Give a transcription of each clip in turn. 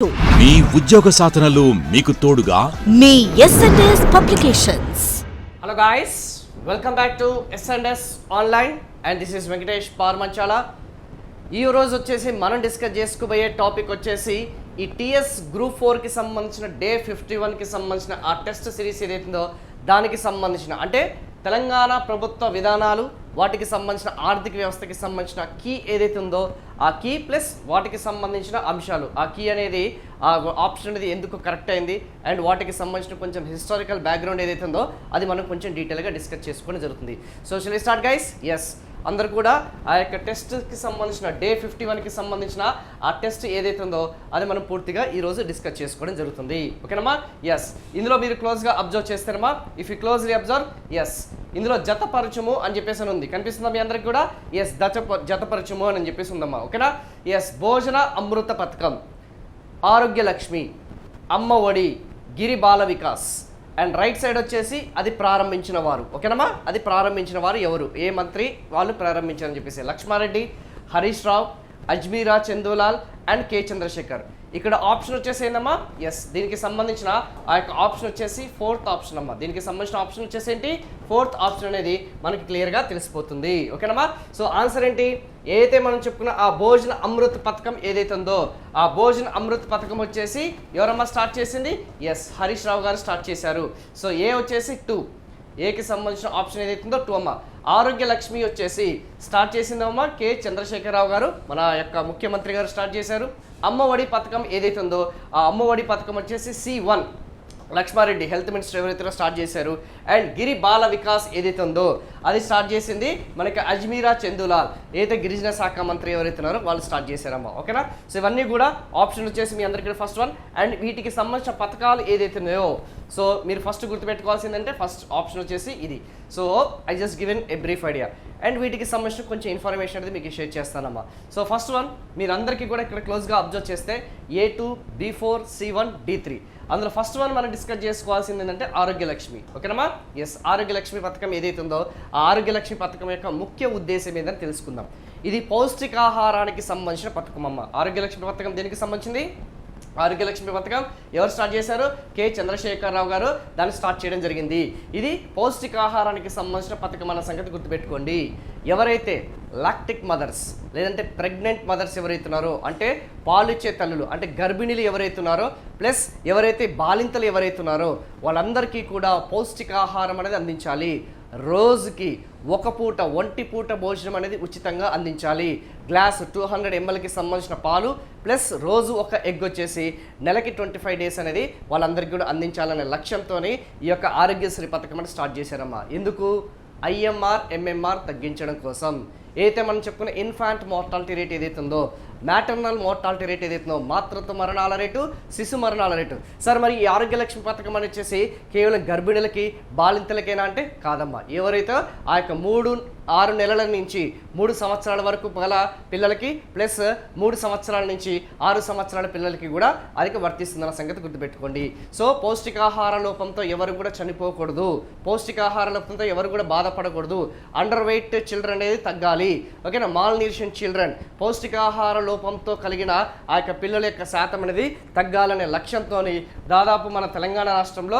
మీ ఉద్యోగ సాధనలు మీకు తోడుగా మీ S&S publications. Hello guys, welcome back to S&S online and this is Venkatesh Parmanchala. ఈ రోజు వచ్చేసి మనం డిస్కస్ చేసుకోబోయే టాపిక్ వచ్చేసి ఈ టీఎస్ గ్రూప్ 4కి సంబంధించిన డే 51కి సంబంధించిన ఆ టెస్ట్ సిరీస్ ఏదైతుందో దానికి సంబంధించిన అంటే తెలంగాణ ప్రభుత్వ విధానాలు, వాటికి సంబంధించిన ఆర్థిక వ్యవస్థకి సంబంధించిన కీ ఏదైతే ఉందో ఆ కీ ప్లస్ వాటికి సంబంధించిన అంశాలు, ఆ కీ అనేది ఆ ఆప్షన్ అనేది ఎందుకు కరెక్ట్ అయింది అండ్ వాటికి సంబంధించిన కొంచెం హిస్టారికల్ బ్యాక్గ్రౌండ్ ఏదైతే ఉందో అది మనం కొంచెం డీటెయిల్గా డిస్కస్ చేసుకోవడం జరుగుతుంది. So shall we start guys? Yes, అందరు కూడా ఆ యొక్క టెస్ట్కి సంబంధించిన డే 51కి సంబంధించిన ఆ టెస్ట్ ఏదైతే ఉందో అది మనం పూర్తిగా ఈరోజు డిస్కస్ చేసుకోవడం జరుగుతుంది. ఓకేనమ్మా? ఎస్, ఇందులో మీరు క్లోజ్గా అబ్జర్వ్ చేస్తారమ్మా. If you closely observe, yes, ఇందులో జతపరచుము అని చెప్పేసి అని ఉంది, కనిపిస్తుందా మీ అందరికి కూడా? ఎస్, జతపరచుము అని చెప్పేసి ఉందమ్మా. ఓకేనా? ఎస్, భోజన అమృత పథకం, ఆరోగ్య లక్ష్మి, అమ్మ ఒడి, గిరి Bala Vikas and right side వచ్చేసి అది ప్రారంభించిన వారు. ఓకేనమ్మా? అది ప్రారంభించిన వారు ఎవరు, ఏ మంత్రి వాళ్ళు ప్రారంభించారని చెప్పేసి లక్ష్మారెడ్డి, హరీష్ రావు, అజ్మీరా చందూలాల్ అండ్ కె చంద్రశేఖర్. ఇక్కడ ఆప్షన్ వచ్చేసి ఏందమ్మా? ఎస్, దీనికి సంబంధించిన ఆ యొక్క ఆప్షన్ వచ్చేసి 4th ఆప్షన్ అమ్మా. దీనికి సంబంధించిన ఆప్షన్ వచ్చేసి ఏంటి? 4th ఆప్షన్ అనేది మనకి క్లియర్గా తెలిసిపోతుంది. ఓకేనమ్మా? సో ఆన్సర్ ఏంటి? ఏదైతే మనం చెప్పుకున్న ఆ భోజన అమృత్ పథకం ఏదైతే ఉందో ఆ భోజన అమృత్ పథకం వచ్చేసి ఎవరమ్మా స్టార్ట్ చేసింది? ఎస్, హరీష్ రావు గారు స్టార్ట్ చేశారు. సో ఏ వచ్చేసి 2, ఏకి సంబంధించిన ఆప్షన్ ఏదైతే ఉందో 2 అమ్మ. ఆరోగ్య లక్ష్మి వచ్చేసి స్టార్ట్ చేసిందమ్మా కె చంద్రశేఖరరావు గారు, మన యొక్క ముఖ్యమంత్రి గారు స్టార్ట్ చేశారు. అమ్మ ఒడి పథకం ఏదైతే ఉందో ఆ అమ్మ ఒడి పథకం వచ్చేసి C1 లక్ష్మారెడ్డి హెల్త్ మినిస్టర్ ఎవరైతే స్టార్ట్ చేశారు. అండ్ గిరి బాల వికాస్ ఏదైతే ఉందో అది స్టార్ట్ చేసింది మనకి అజ్మీరా చందూలాల్, ఏదైతే గిరిజన శాఖ మంత్రి ఎవరైతే ఉన్నారో వాళ్ళు స్టార్ట్ చేశారమ్మా. ఓకేనా? సో ఇవన్నీ కూడా ఆప్షన్ వచ్చేసి మీ అందరికీ ఫస్ట్ వన్. అండ్ వీటికి సంబంధించిన పథకాలు ఏదైతే ఉన్నాయో సో మీరు ఫస్ట్ గుర్తుపెట్టుకోవాల్సిందంటే ఫస్ట్ ఆప్షన్ వచ్చేసి ఇది. So I just given a brief idea and వీటికి సంబంధించిన కొంచెం ఇన్ఫర్మేషన్ అనేది మీకు షేర్ చేస్తానమ్మా. సో ఫస్ట్ వన్ మీరు అందరికీ కూడా ఇక్కడ క్లోజ్గా అబ్జర్వ్ చేస్తే A2, B4, C1, D3 అందులో ఫస్ట్ వన్ మనం డిస్కస్ చేసుకోవాల్సింది ఏంటంటే ఆరోగ్య లక్ష్మి. ఓకేనమ్మా? ఎస్, ఆరోగ్య లక్ష్మి పథకం ఏదైతే ఉందో ఆ ఆరోగ్య లక్ష్మి పథకం యొక్క ముఖ్య ఉద్దేశం ఏంటని తెలుసుకుందాం. ఇది పౌష్టికాహారానికి సంబంధించిన పథకం అమ్మ. ఆరోగ్య లక్ష్మి పథకం దేనికి సంబంధించింది? ఆరోగ్య లక్ష్మి పథకం ఎవరు స్టార్ట్ చేశారు? కె చంద్రశేఖరరావు గారు దాన్ని స్టార్ట్ చేయడం జరిగింది. ఇది పౌష్టికాహారానికి సంబంధించిన పథకం అన్న సంగతి గుర్తుపెట్టుకోండి. ఎవరైతే లాక్టిక్ మదర్స్ లేదంటే ప్రెగ్నెంట్ మదర్స్ ఎవరైతున్నారో అంటే పాలిచ్చే తల్లులు అంటే గర్భిణీలు ఎవరైతున్నారో ప్లస్ ఎవరైతే బాలింతలు ఎవరైతున్నారో వాళ్ళందరికీ కూడా పౌష్టికాహారం అనేది అందించాలి. రోజుకి ఒక పూట ఒంటి పూట భోజనం అనేది ఉచితంగా అందించాలి. గ్లాస్ 200 mlకి సంబంధించిన పాలు ప్లస్ రోజు ఒక ఎగ్ వచ్చేసి నెలకి 25 days అనేది వాళ్ళందరికీ కూడా అందించాలనే లక్ష్యంతోనే ఈ యొక్క ఆరోగ్యశ్రీ పథకం అనేది స్టార్ట్ చేశారమ్మా. ఎందుకు? IMR, MMR తగ్గించడం కోసం. ఏదైతే మనం చెప్పుకున్న ఇన్ఫాంట్ మోర్టాలిటీ రేట్ ఏదైతే ఉందో, మ్యాటర్నల్ మోర్టాలిటీ రేట్ ఏదైతుందో, మాతృత్వ మరణాల రేటు, శిశు మరణాల రేటు. సార్ మరి ఈ ఆరోగ్య లక్ష్మి పథకం అని వచ్చేసి కేవలం గర్భిణులకి బాలింతలకేనా అంటే కాదమ్మా. ఎవరైతే ఆ యొక్క 3-6 నెలల నుంచి 3 సంవత్సరాల వరకు గల పిల్లలకి ప్లస్ 3 సంవత్సరాల నుంచి 6 సంవత్సరాల పిల్లలకి కూడా అది వర్తిస్తుందన్న సంగతి గుర్తుపెట్టుకోండి. సో పౌష్టికాహార లోపంతో ఎవరు కూడా చనిపోకూడదు, పౌష్టికాహార లోపంతో ఎవరు కూడా బాధపడకూడదు. అండర్ వెయిట్ చిల్డ్రన్ అనేది తగ్గాలి. ఓకేనా? మాల్ న్యూట్రిషన్ చిల్డ్రన్, పౌష్టికాహార లోపంతో కలిగిన ఆ యొక్క పిల్లల యొక్క శాతం అనేది తగ్గాలనే లక్ష్యంతో దాదాపు మన తెలంగాణ రాష్ట్రంలో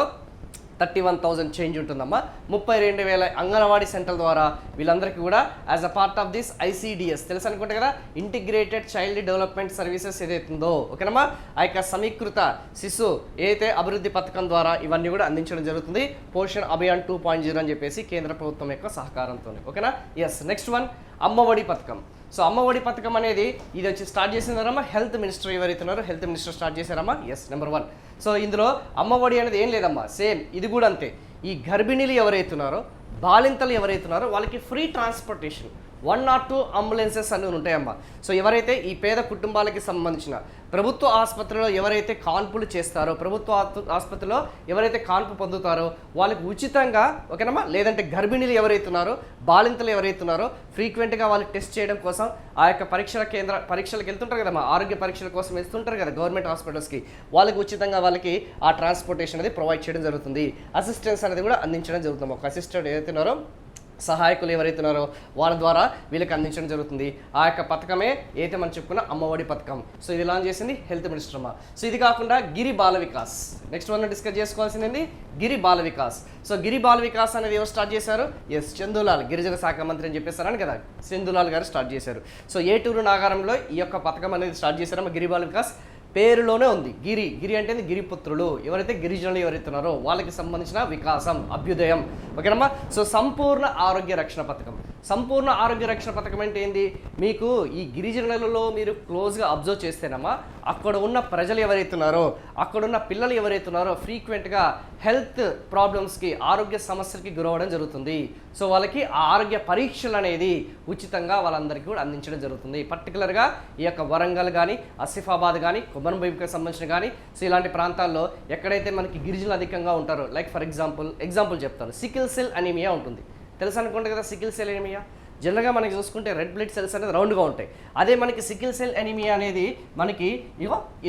31,000 చేంజ్ ఉంటుందమ్మా. 32,000 అంగన్వాడీ సెంటర్ల ద్వారా వీళ్ళందరికీ కూడా as a part of this ICDS తెలుసు అనుకుంటే కదా, ఇంటిగ్రేటెడ్ చైల్డ్ డెవలప్మెంట్ సర్వీసెస్ ఏదైతుందో ఓకేనమ్మా ఆ యొక్క సమీకృత శిశు ఏదైతే అభివృద్ధి పథకం ద్వారా ఇవన్నీ కూడా అందించడం జరుగుతుంది. పోషణ్ అభియాన్ 2.0 అని చెప్పేసి కేంద్ర ప్రభుత్వం యొక్క సహకారంతో. ఓకేనా? ఎస్, నెక్స్ట్ వన్ అమ్మ ఒడి పథకం. సో అమ్మ ఒడి పథకం అనేది ఇది వచ్చి స్టార్ట్ చేసిందమ్మా హెల్త్ మినిస్టర్ ఎవరైతున్నారో హెల్త్ మినిస్టర్ స్టార్ట్ చేశారమ్మా. Yes, number 1. సో ఇందులో అమ్మ ఒడి అనేది ఏం లేదమ్మా, సేమ్ ఇది కూడా అంతే. ఈ గర్భిణీలు ఎవరైతున్నారో బాలింతలు ఎవరైతున్నారో వాళ్ళకి ఫ్రీ ట్రాన్స్పోర్టేషన్ 1 or 2 అంబులెన్సెస్ అన్నీ ఉంటాయమ్మా. సో ఎవరైతే ఈ పేద కుటుంబాలకి సంబంధించిన ప్రభుత్వ ఆసుపత్రిలో ఎవరైతే కాన్పులు చేస్తారో, ప్రభుత్వ ఆసుపత్రిలో ఎవరైతే కాన్పు పొందుతారో వాళ్ళకి ఉచితంగా ఓకేనమ్మా, లేదంటే గర్భిణీలు ఎవరైతున్నారో బాలింతలు ఎవరైతున్నారో ఫ్రీక్వెంట్గా వాళ్ళకి టెస్ట్ చేయడం కోసం ఆ యొక్క పరీక్షలకు వెళ్తుంటారు కదమ్మా, ఆరోగ్య పరీక్షల కోసం వెళ్తుంటారు కదా గవర్నమెంట్ హాస్పిటల్స్కి, వాళ్ళకి ఉచితంగా వాళ్ళకి ఆ ట్రాన్స్పోర్టేషన్ అనేది ప్రొవైడ్ చేయడం జరుగుతుంది. అసిస్టెన్స్ అనేది కూడా అందించడం జరుగుతుంది. ఒక అసిస్టెంట్ ఏదైతున్నారో సహాయకులు ఎవరైతున్నారో వాళ్ళ ద్వారా వీళ్ళకి అందించడం జరుగుతుంది. ఆ యొక్క పథకమే ఏదైతే మనం చెప్పుకున్న అమ్మఒడి పథకం. సో ఇది లాంచ్ చేసింది హెల్త్ మినిస్టర్ అమ్మ. సో ఇది కాకుండా గిరి Bala Vikas, next one discuss చేసుకోవాల్సింది గిరి బాల వికాస్. సో గిరి బాల వికాస్ అనేది ఎవరు స్టార్ట్ చేశారు? ఎస్, చందులాల్, గిరిజన శాఖ మంత్రి అని చెప్పేసారని కదా, చందులాల్ గారు స్టార్ట్ చేశారు. సో ఏటూరు నాగారంలో ఈ యొక్క పథకం అనేది స్టార్ట్ చేశారమ్మా. గిరి బాల వికాస్ పేరులోనే ఉంది. గిరి అంటే గిరిపుత్రులు, ఎవరైతే గిరిజనులు ఎవరైతే ఉన్నారో వాళ్ళకి సంబంధించిన వికాసం, అభ్యుదయం. ఓకేనమ్మా. సో సంపూర్ణ ఆరోగ్య రక్షణ పథకం. సంపూర్ణ ఆరోగ్య రక్షణ పథకం అంటే ఏంది? మీకు ఈ గిరిజనులలో మీరు క్లోజ్గా అబ్జర్వ్ చేస్తేనమ్మా, అక్కడ ఉన్న ప్రజలు ఎవరైతే ఉన్నారో, అక్కడున్న పిల్లలు ఎవరైతే ఉన్నారో ఫ్రీక్వెంట్గా హెల్త్ ప్రాబ్లమ్స్కి, ఆరోగ్య సమస్యలకి గురవడం జరుగుతుంది. సో వాళ్ళకి ఆ ఆరోగ్య పరీక్షలు అనేది ఉచితంగా వాళ్ళందరికీ కూడా అందించడం జరుగుతుంది. పర్టికులర్గా ఈ యొక్క వరంగల్ కానీ, ఆసిఫాబాద్ కానీ, కొమరంభీంకి సంబంధించిన కానీ, సో ఇలాంటి ప్రాంతాల్లో ఎక్కడైతే మనకి గిరిజనులు అధికంగా ఉంటారో, లైక్ ఫర్ ఎగ్జాంపుల్ చెప్తాను, సికిల్ సెల్ అనీమియా ఉంటుంది. తెలుసు అనుకుంటే కదా సికిల్ సెల్ అనీమియా. జనరల్గా మనకి చూసుకుంటే రెడ్ బ్లడ్ సెల్స్ అనేది రౌండ్గా ఉంటాయి. అదే మనకి సికిల్ సెల్ అనీమియా అనేది మనకి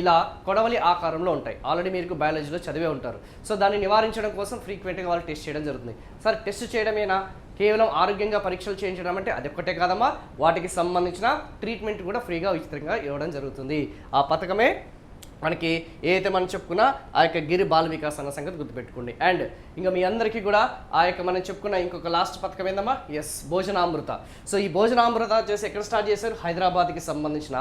ఇలా కొడవలి ఆకారంలో ఉంటాయి. ఆల్రెడీ మీరు బయాలజీలో చదివే ఉంటారు. సో దాన్ని నివారించడం కోసం ఫ్రీక్వెంట్గా వాళ్ళు టెస్ట్ చేయడం జరుగుతుంది. సార్ టెస్ట్ చేయడమేనా, కేవలం ఆరోగ్యంగా పరీక్షలు చేయించడం అంటే అది ఒక్కటే కాదమ్మా, వాటికి సంబంధించిన ట్రీట్మెంట్ కూడా ఫ్రీగా ఉచితంగా ఇవ్వడం జరుగుతుంది. ఆ పథకమే మనకి ఏదైతే మనం చెప్పుకున్నా ఆ యొక్క గిరి బాల వికాస్ అన్న సంగతి గుర్తుపెట్టుకోండి. అండ్ ఇంకా మీ అందరికీ కూడా ఆ యొక్క మనం చెప్పుకున్న ఇంకొక లాస్ట్ పథకం ఏందమ్మా? ఎస్, భోజనామృత. సో ఈ భోజనామృత వచ్చేసి ఎక్కడ స్టార్ట్ చేశారు? హైదరాబాద్కి సంబంధించిన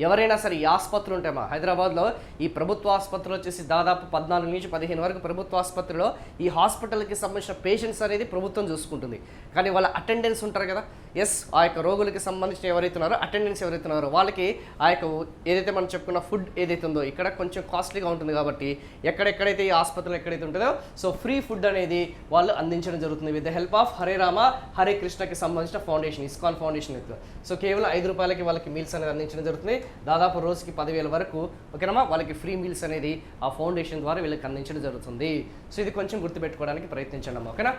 ఎవరైనా సరే ఈ ఆసుపత్రులు ఉంటాయమ్మా. హైదరాబాద్లో ఈ ప్రభుత్వ ఆసుపత్రులు వచ్చేసి దాదాపు 14 నుంచి 15 వరకు ప్రభుత్వ ఆసుపత్రిలో ఈ హాస్పిటల్కి సంబంధించిన పేషెంట్స్ అనేది ప్రభుత్వం చూసుకుంటుంది. కానీ వాళ్ళ అటెండెన్స్ ఉంటారు కదా, ఎస్, ఆ యొక్క రోగులకి సంబంధించిన ఎవరైతే ఉన్నారో అటెండెన్స్ ఎవరైతే ఉన్నారో వాళ్ళకి ఆ యొక్క ఏదైతే మనం చెప్పుకున్న ఫుడ్ ఏదైతే ఉందో ఇక్కడ కొంచెం కాస్ట్లీగా ఉంటుంది కాబట్టి ఎక్కడెక్కడైతే ఈ ఆసుపత్రులు ఎక్కడైతే ఉంటుందో సో ఫ్రీ ఫుడ్ అనేది వాళ్ళు అందించడం జరుగుతుంది with the help of Hare Rama Hare కృష్ణకి సంబంధించిన ఫౌండేషన్, ఇస్కాన్ ఫౌండేషన్. సో కేవలం 5 రూపాయలకి వాళ్ళకి మీల్స్ అనేది అందించడం జరుగుతుంది. దాదాపు రోజుకి 10,000 వరకు ఓకేనమ్మా వాళ్ళకి ఫ్రీ మీల్స్ అనేది ఆ ఫౌండేషన్ ద్వారా వీళ్ళకి అందించడం జరుగుతుంది. సో ఇది కొంచెం గుర్తుపెట్టుకోవడానికి ప్రయత్నించండి అమ్మా. ఓకేనా.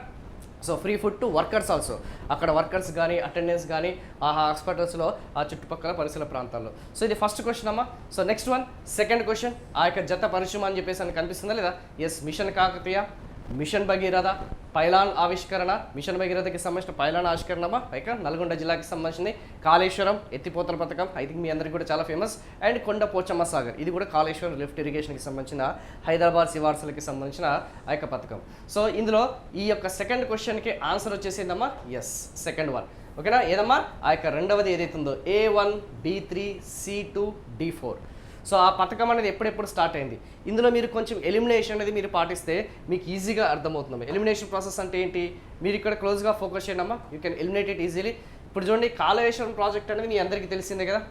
So free food to workers also, అక్కడ వర్కర్స్ కానీ అటెండెన్స్ కానీ ఆ హాస్పిటల్స్లో ఆ చుట్టుపక్కల పరిసర ప్రాంతాల్లో. సో ఇది ఫస్ట్ క్వశ్చన్ అమ్మా. So next one second question, ఆ యొక్క జత పరిశ్రమ అని చెప్పేసి అని కనిపిస్తుందా లేదా? Yes, mission Kakatiya, mission Bhagiratha, pylon ఆవిష్కరణ, మిషన్ భగీరథకి సంబంధించిన పైలాన్ ఆవిష్కరణ పైగా నల్గొండ జిల్లాకి సంబంధించింది. కాళేశ్వరం ఎత్తిపోతల పథకం ఐ థింక్ మీ అందరికీ కూడా చాలా ఫేమస్. అండ్ కొండ పోచమ్మ సాగర్, ఇది కూడా కాళేశ్వరం లిఫ్ట్ ఇరిగేషన్కి సంబంధించిన హైదరాబాద్ శివార్సలకి సంబంధించిన ఆ యొక్క పథకం. సో ఇందులో ఈ యొక్క సెకండ్ క్వశ్చన్కి ఆన్సర్ వచ్చేసిందమ్మా ఎస్, సెకండ్ వన్. ఓకేనా. ఏదమ్మా ఆ యొక్క రెండవది ఏదైతుందో A1, B3, C2, D4. So ఆ పథకం అనేది ఎప్పుడెప్పుడు స్టార్ట్ అయింది, ఇందులో మీరు కొంచెం ఎలిమినేషన్ అనేది మీరు పాటిస్తే మీకు ఈజీగా అర్థమవుతుంది. ఎలిమినేషన్ ప్రాసెస్ అంటే ఏంటి, మీరు ఇక్కడ క్లోజ్గా ఫోకస్ చేయండి అమ్మా, you can eliminate it easily. ఇప్పుడు చూడండి, కాళేశ్వరం ప్రాజెక్ట్ అనేది మీ అందరికీ తెలిసిందే కదా.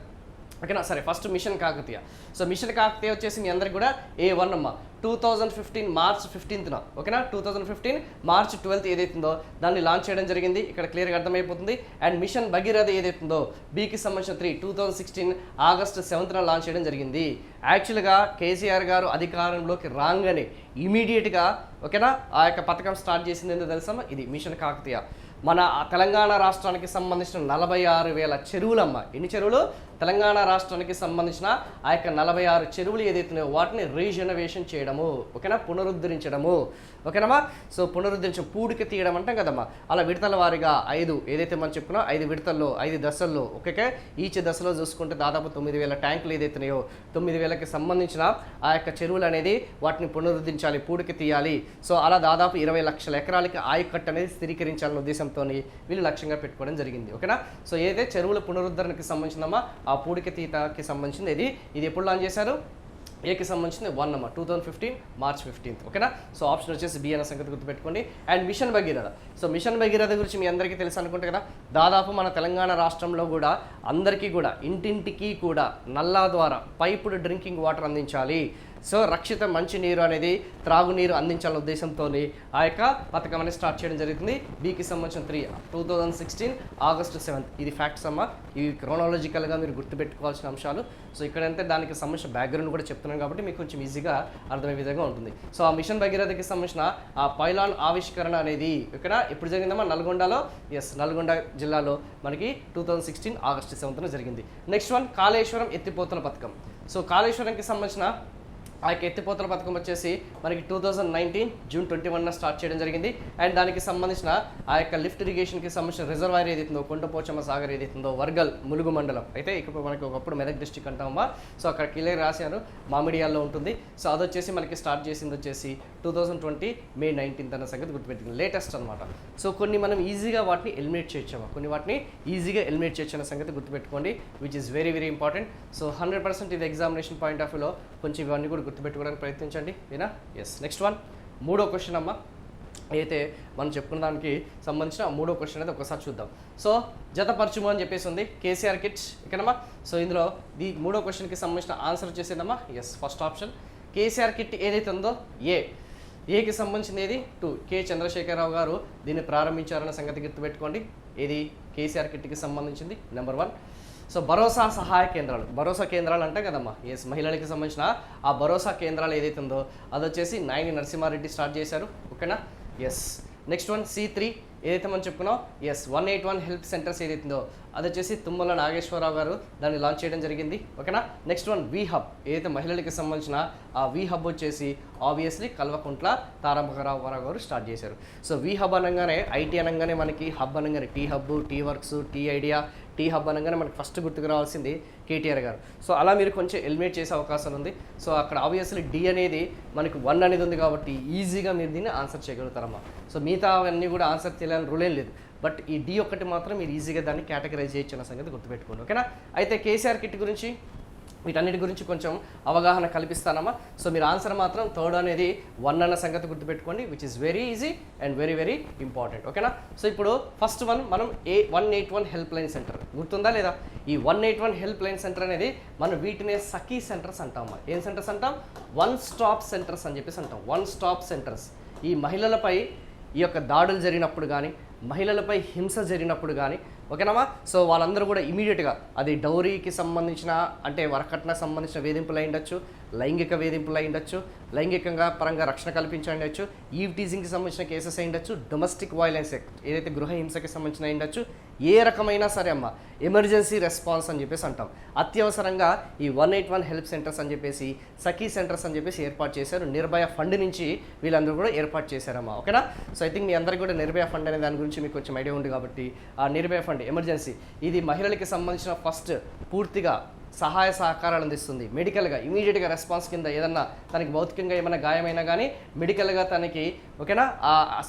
ఓకేనా. సరే, first mission Kakatiya. So mission Kakatiya వచ్చేసి మీ అందరికి కూడా A1 అమ్మ. 2015 మార్చ్ 15న ఓకేనా, 2015 మార్చ్ 12th ఏదైతుందో దాన్ని లాంచ్ చేయడం జరిగింది. ఇక్కడ క్లియర్గా అర్థమైపోతుంది. అండ్ మిషన్ భగీరథ ఏదైతుందో Bకి సంబంధించిన 2016 ఆగస్టు 7th లాంచ్ చేయడం జరిగింది. యాక్చువల్గా కేసీఆర్ గారు అధికారంలోకి రాగానే ఇమీడియట్గా ఓకేనా ఆ యొక్క పథకం స్టార్ట్ చేసింది ఏంటో తెలుసమ్మా, ఇది మిషన్ కాకతీయ. మన తెలంగాణ రాష్ట్రానికి సంబంధించిన 46,000 చెరువులమ్మ. ఎన్ని చెరువులు? తెలంగాణ రాష్ట్రానికి సంబంధించిన ఆ యొక్క 46 చెరువులు ఏదైతున్నాయో వాటిని రీజనరేషన్ చేయడము, ఓకేనా, పునరుద్ధరించడము. ఓకేనమ్మా. సో పునరుద్ధరించడం, పూడికి తీయడం అంటాం కదమ్మా, అలా విడతల వారిగా 5 ఏదైతే మనం చెప్పుకున్నా 5 విడతల్లో 5 దశల్లో ఓకే, ఈచ్ దశలో చూసుకుంటే దాదాపు 9,000 ట్యాంకులు ఏదైతున్నాయో 9,000కి సంబంధించిన ఆ యొక్క చెరువులు అనేది వాటిని పునరుద్ధరించాలి, పూడికి తీయాలి. సో అలా దాదాపు 20 లక్షల ఎకరాలకి ఆయకట్టు అనేది స్థిరీకరించాలనే ఉద్దేశంతో వీళ్ళు లక్ష్యంగా పెట్టుకోవడం జరిగింది. ఓకేనా. సో ఏదైతే చెరువుల పునరుద్ధరణకి సంబంధించిందమ్మా ఆ పూడికి తీతకి సంబంధించింది ఇది ఎప్పుడు లాంచ్ చేశారు? ఏకి సంబంధించింది 1 అమ్మ, 2015 మార్చ్ 15th. ఓకేనా. సో ఆప్షన్ వచ్చేసి బి అనే సంగతి గుర్తుపెట్టుకోండి. And mission Bhagiratha. So mission Bhagiratha గురించి మీ అందరికీ తెలుసు అనుకుంటే కదా, దాదాపు మన తెలంగాణ రాష్ట్రంలో కూడా అందరికీ కూడా ఇంటింటికి కూడా నల్లా ద్వారా పైపుడ్ డ్రింకింగ్ వాటర్ అందించాలి. సో రక్షిత మంచినీరు అనేది త్రాగునీరు అందించాలనే ఉద్దేశంతో ఆ యొక్క పథకం అనేది స్టార్ట్ చేయడం జరుగుతుంది. బీకి సంబంధించిన 2016 ఆగస్టు 7th. ఇది ఫ్యాక్ట్స్ అమ్మ, ఇవి క్రోనాలజికల్గా మీరు గుర్తుపెట్టుకోవాల్సిన అంశాలు. సో ఇక్కడంటే దానికి సంబంధించిన బ్యాక్గ్రౌండ్ కూడా చెప్తున్నాను కాబట్టి మీకు కొంచెం ఈజీగా అర్థమయ్యే విధంగా ఉంటుంది. సో ఆ మిషన్ భగీరథకి సంబంధించిన ఆ పైలాన్ ఆవిష్కరణ అనేది ఇక్కడ ఎప్పుడు జరిగిందమ్మా? నల్గొండలో. ఎస్, నల్గొండ జిల్లాలో మనకి 2016 ఆగస్టు 7th జరిగింది. నెక్స్ట్ వన్, కాళేశ్వరం ఎత్తిపోతల పథకం. సో కాళేశ్వరంకి సంబంధించిన ఆ యొక్క ఎత్తిపోతల పథకం వచ్చేసి మనకి 2019 జూన్ 21న స్టార్ట్ చేయడం జరిగింది. అండ్ దానికి సంబంధించిన ఆ యొక్క లిఫ్ట్ ఇరిగేషన్కి సంబంధించిన రిజర్వాయర్ ఏదైతుందో కొండపోచమ్మ సాగర్ ఏదైతుందో వర్గల్ ములుగు మండలం అయితే ఇక్కడ మనకి ఒకప్పుడు మెదక్ డిస్ట్రిక్ట్ అంటామా. సో అక్కడ క్లియర్ రాశాను మామిడియాల్లో ఉంటుంది. సో అది వచ్చేసి మనకి స్టార్ట్ చేసింది వచ్చేసి 2020 మే 19 అన్న సంగతి గుర్తుపెట్టుకుంది. లేటెస్ట్ అనమాట. సో కొన్ని మనం ఈజీగా వాటిని ఎలిమినేట్ చేయొచ్చాము, కొన్ని వాటిని ఈజీగా ఎలిమినేట్ చేయొచ్చు అన్న సంగతి గుర్తుపెట్టుకోండి, which is very very important. So 100% ఇది ఎగ్జామినేషన్ పాయింట్ ఆఫ్ వ్యూలో కొంచెం ఇవన్నీ కూడా గుర్తుపెట్టుకోవడానికి ప్రయత్నించండి. ఏనా? ఎస్. నెక్స్ట్ వన్, మూడో క్వశ్చన్ అమ్మ. అయితే మనం చెప్పుకున్న దానికి సంబంధించిన మూడో క్వశ్చన్ అయితే ఒకసారి చూద్దాం. సో జతపరచుము అని చెప్పేసి ఉంది కేసీఆర్ కిట్, ఓకేనమ్మా. సో ఇందులో ఈ మూడో క్వశ్చన్కి సంబంధించిన ఆన్సర్ వచ్చేసిందమ్మా. Yes, first option KCR kit ఏదైతే ఉందో ఏకి సంబంధించింది ఏది 2 కె చంద్రశేఖరరావు గారు దీన్ని ప్రారంభించారన్న సంగతి గుర్తుపెట్టుకోండి. ఇది కేసీఆర్ కిట్కి సంబంధించింది నెంబర్ 1. సో భరోసా సహాయ కేంద్రాలు, భరోసా కేంద్రాలు అంటాం కదమ్మా. ఎస్, మహిళలకి సంబంధించిన ఆ భరోసా కేంద్రాలు ఏదైతే ఉందో అది వచ్చేసి నాయని నరసింహారెడ్డి స్టార్ట్ చేశారు, ఓకేనా. ఎస్. నెక్స్ట్ వన్ C3 ఏదైతే మనం చెప్పుకున్నాం. ఎస్, 181 హెల్ప్ సెంటర్స్ ఏదైతుందో అది వచ్చేసి తుమ్మల నాగేశ్వరరావు గారు దాన్ని లాంచ్ చేయడం జరిగింది, ఓకేనా. నెక్స్ట్ వన్ V హబ్ ఏదైతే మహిళలకి సంబంధించిన ఆ V హబ్ వచ్చేసి ఆబ్వియస్లీ కల్వకుంట్ల తారకరావు గారు స్టార్ట్ చేశారు. సో V హబ్ అనగానే ఐటీ అనగానే మనకి హబ్ అనగానే T hub, T works, T idea, T hub అనగానే మనకి ఫస్ట్ గుర్తుకు రావాల్సింది కేటీఆర్ గారు. సో అలా మీరు కొంచెం ఎలిమినేట్ చేసే అవకాశం ఉంది. సో అక్కడ ఆబ్వియస్లీ డి అనేది మనకి 1 అనేది ఉంది కాబట్టి ఈజీగా మీరు దీన్ని ఆన్సర్ చేయగలుగుతారమ్మా. సో మిగతా అవన్నీ కూడా ఆన్సర్ తెలియాలని రూల్ ఏం లేదు, బట్ ఈ డి ఒక్కటి మాత్రం మీరు ఈజీగా దాన్ని కేటగరైజ్ చేయొచ్చు అన్న సంగతి గుర్తుపెట్టుకోండి, ఓకేనా. అయితే కేసీఆర్ కిట్ గురించి వీటన్నిటి గురించి కొంచెం అవగాహన కల్పిస్తానమ్మా. సో మీరు ఆన్సర్ మాత్రం 3rd అనేది 1 అన్న సంగతి గుర్తుపెట్టుకోండి, which is very easy and very very important, ఓకేనా. సో ఇప్పుడు ఫస్ట్ వన్ మనం 181 హెల్ప్ లైన్ సెంటర్ గుర్తుందా లేదా? ఈ 181 హెల్ప్ లైన్ సెంటర్ అనేది మనం వీటినే సఖీ సెంటర్స్ అంటామా. ఏం సెంటర్స్ అంటాం? 1 స్టాప్ సెంటర్స్ అని చెప్పేసి అంటాం. 1 స్టాప్ సెంటర్స్ ఈ మహిళలపై ఈ యొక్క దాడులు జరిగినప్పుడు కానీ, మహిళలపై హింస జరిగినప్పుడు కానీ, ఓకేనామా. సో వాళ్ళందరూ కూడా ఇమీడియట్గా అది డౌరీకి సంబంధించిన అంటే వరకట్నకు సంబంధించిన వేధింపులు అయి ఉండొచ్చు, లైంగిక వేధింపులు అయి ఉండొచ్చు, లైంగికంగా పరంగా రక్షణ కల్పించండొచ్చు, ఈవ్ టీజింగ్కి సంబంధించిన కేసెస్ అయి ఉండొచ్చు, డొమెస్టిక్ వైలెన్స్ ఏదైతే గృహ హింసకి సంబంధించిన అయి ఉండొచ్చు, ఏ రకమైనా సరే అమ్మ ఎమర్జెన్సీ రెస్పాన్స్ అని చెప్పేసి అంటాం. అత్యవసరంగా ఈ 181 హెల్ప్ సెంటర్స్ అని చెప్పేసి సఖీ సెంటర్స్ అని చెప్పేసి ఏర్పాటు చేశారు. నిర్భయ ఫండ్ నుంచి వీళ్ళందరూ కూడా ఏర్పాటు చేశారమ్మా, ఓకేనా. సో ఐ థింక్ మీ అందరికీ కూడా నిర్భయ ఫండ్ అనే దాని గురించి మీకు కొంచెం ఐడియా ఉంది కాబట్టి ఆ నిర్భయ ఫండ్ ఎమర్జెన్సీ ఇది మహిళలకి సంబంధించిన ఫస్ట్ పూర్తిగా సహాయ సహకారాలు అందిస్తుంది. మెడికల్గా ఇమీడియట్గా రెస్పాన్స్ కింద ఏదన్నా తనకి భౌతికంగా ఏమైనా గాయమైనా కానీ మెడికల్గా తనకి ఓకేనా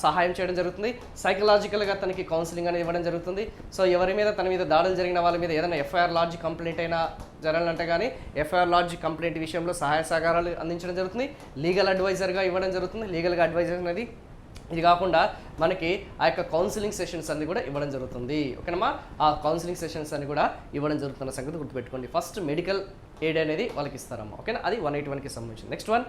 సహాయం చేయడం జరుగుతుంది. సైకలాజికల్గా తనకి కౌన్సిలింగ్ అనేది ఇవ్వడం జరుగుతుంది. సో ఎవరి మీద తన మీద దాడులు జరిగిన వాళ్ళ మీద ఏదైనా ఎఫ్ఐఆర్ లాడ్జ్ కంప్లైంట్ అయినా జరగాలంటే కానీ ఎఫ్ఐఆర్ లాడ్జ్ కంప్లైంట్ విషయంలో సహాయ సహకారాలు అందించడం జరుగుతుంది. లీగల్ అడ్వైజర్గా ఇవ్వడం జరుగుతుంది. లీగల్గా అడ్వైజర్ అనేది ఇది కాకుండా మనకి ఆ యొక్క కౌన్సిలింగ్ సెషన్స్ అన్ని కూడా ఇవ్వడం జరుగుతుంది, ఓకేనమ్మా. ఆ కౌన్సిలింగ్ సెషన్స్ అని కూడా ఇవ్వడం జరుగుతున్న సంగతి గుర్తుపెట్టుకోండి. ఫస్ట్ మెడికల్ ఎయిడ్ అనేది వాళ్ళకి ఇస్తారమ్మా, ఓకేనా. అది 181కి సంబంధించి. నెక్స్ట్ వన్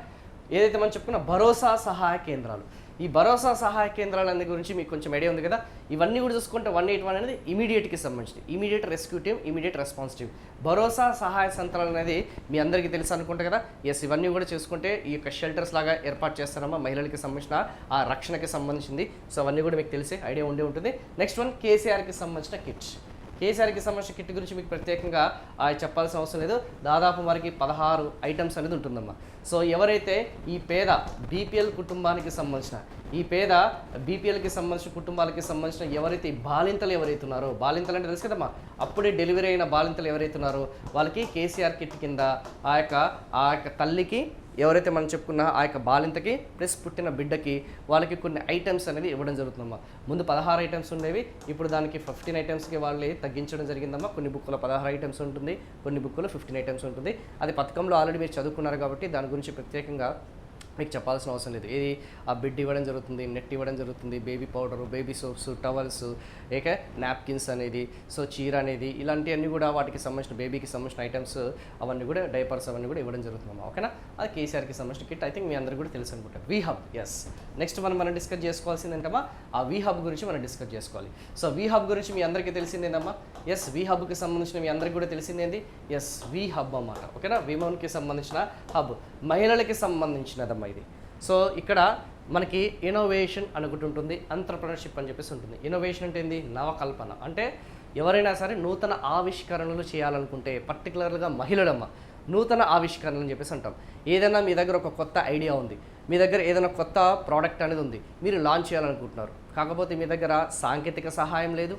ఏదైతే మనం చెప్పుకున్న భరోసా సహాయ కేంద్రాలు. ఈ భరోసా సహాయ కేంద్రాల గురించి మీకు కొంచెం ఐడియా ఉంది కదా. ఇవన్నీ కూడా చూసుకుంటే 181 అనేది ఇమీడియట్కి సంబంధించి immediate rescue team, immediate response team. భరోసా సహాయ సంత్రాలు అనేది మీ అందరికీ తెలుసు అనుకుంటే కదా. ఎస్, ఇవన్నీ కూడా చూసుకుంటే ఈ యొక్క షెల్టర్స్ లాగా ఏర్పాటు చేస్తారమ్మా మహిళలకి సంబంధించిన ఆ రక్షణకి సంబంధించింది. సో అవన్నీ కూడా మీకు తెలిసే ఐడియా ఉండే ఉంటుంది. నెక్స్ట్ వన్ కేసీఆర్కి సంబంధించిన కిట్. కేసీఆర్కి సంబంధించిన కిట్ గురించి మీకు ప్రత్యేకంగా చెప్పాల్సిన అవసరం లేదు. దాదాపు మనకి 16 ఐటమ్స్ అనేది ఉంటుందమ్మా. సో ఎవరైతే ఈ పేద బీపీఎల్ కుటుంబానికి సంబంధించిన ఈ పేద బీపీఎల్కి సంబంధించిన కుటుంబాలకి సంబంధించిన ఎవరైతే బాలింతలు ఎవరైతే ఉన్నారో, బాలింతలు అంటే తెలుసు కదమ్మా, అప్పుడే డెలివరీ అయిన బాలింతలు ఎవరైతే ఉన్నారో వాళ్ళకి కేసీఆర్ కిట్ కింద ఆ యొక్క తల్లికి ఎవరైతే మనం చెప్పుకున్న ఆ యొక్క బాలింతకి ప్లస్ పుట్టిన బిడ్డకి వాళ్ళకి కొన్ని ఐటమ్స్ అనేది ఇవ్వడం జరుగుతుందమ్మా. ముందు 16 ఐటమ్స్ ఉండేవి, ఇప్పుడు దానికి 15 ఐటమ్స్కి వాళ్ళే తగ్గించడం జరిగిందమ్మా. కొన్ని బుక్లో 16 ఐటమ్స్ ఉంటుంది, కొన్ని బుక్లో 15 ఐటమ్స్ ఉంటుంది. అది పథకంలో ఆల్రెడీ మీరు చదువుకున్నారు కాబట్టి దాని గురించి ప్రత్యేకంగా మీకు చెప్పాల్సిన అవసరం లేదు. ఇది ఆ బెడ్ ఇవ్వడం జరుగుతుంది, నెట్ ఇవ్వడం జరుగుతుంది, baby powder, baby soaps, towels, ఏక నాప్కిన్స్ అనేది, సో చీర అనేది, ఇలాంటివన్నీ కూడా వాటికి సంబంధించిన బేబీకి సంబంధించిన ఐటమ్స్ అవన్నీ కూడా డైపర్స్ అవన్నీ కూడా ఇవ్వడం జరుగుతుందమ్మా, ఓకేనా. అది కేసీఆర్కి సంబంధించిన కిట్. ఐ థింక్ మీ అందరికీ కూడా తెలుసు అనుకుంటారు. వి హబ్, ఎస్. నెక్స్ట్ మనం డిస్కస్ చేసుకోవాల్సింది ఏంటమ్మా, ఆ వి హబ్ గురించి మనం డిస్కస్ చేసుకోవాలి. సో వి హబ్ గురించి మీ అందరికీ తెలిసిందేందమ్మా. ఎస్, వి హబ్కి సంబంధించిన మీ అందరికీ కూడా తెలిసిందేంది. ఎస్, వి హబ్ అన్నమాట, ఓకేనా. విమెన్కి సంబంధించిన హబ్, మహిళలకి సంబంధించినదమ్మా ఇది. సో ఇక్కడ మనకి ఇన్నోవేషన్ అనుకుంటూ ఉంటుంది, ఎంటర్‌ప్రెన్యూర్‌షిప్ అని చెప్పేసి ఉంటుంది. ఇన్నోవేషన్ అంటే ఏంది? నవకల్పన. అంటే ఎవరైనా సరే నూతన ఆవిష్కరణలు చేయాలనుకుంటే పర్టికులర్గా మహిళలమ్మ నూతన ఆవిష్కరణలు అని చెప్పేసి అంటాం. ఏదైనా మీ దగ్గర ఒక కొత్త ఐడియా ఉంది, మీ దగ్గర ఏదైనా కొత్త ప్రోడక్ట్ అనేది ఉంది, మీరు లాంచ్ చేయాలనుకుంటున్నారు, కాకపోతే మీ దగ్గర సాంకేతిక సహాయం లేదు,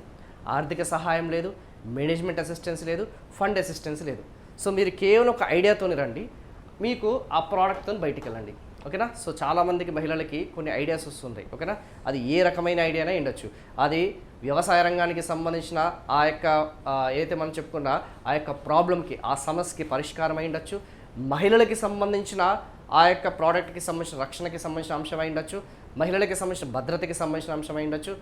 ఆర్థిక సహాయం లేదు, మేనేజ్మెంట్ అసిస్టెన్స్ లేదు, ఫండ్ అసిస్టెన్స్ లేదు. సో మీరు కేవలం ఒక ఐడియాతోని రండి, మీకు ఆ ప్రోడక్ట్తో బయటికి వెళ్ళండి. ఓకేనా. సో చాలామందికి మహిళలకి కొన్ని ఐడియాస్ వస్తుంటాయి. ఓకేనా. అది ఏ రకమైన ఐడియానే ఉండొచ్చు. అది వ్యవసాయ రంగానికి సంబంధించిన ఆ యొక్క ఏదైతే మనం చెప్పుకున్నా ఆ యొక్క ప్రాబ్లంకి, ఆ సమస్యకి పరిష్కారం అయి ఉండొచ్చు. మహిళలకి సంబంధించిన ఆ యొక్క ప్రోడక్ట్కి సంబంధించిన రక్షణకి సంబంధించిన అంశం అయి ఉండొచ్చు, మహిళలకి సంబంధించిన భద్రతకి సంబంధించిన అంశం అయి ఉండొచ్చు.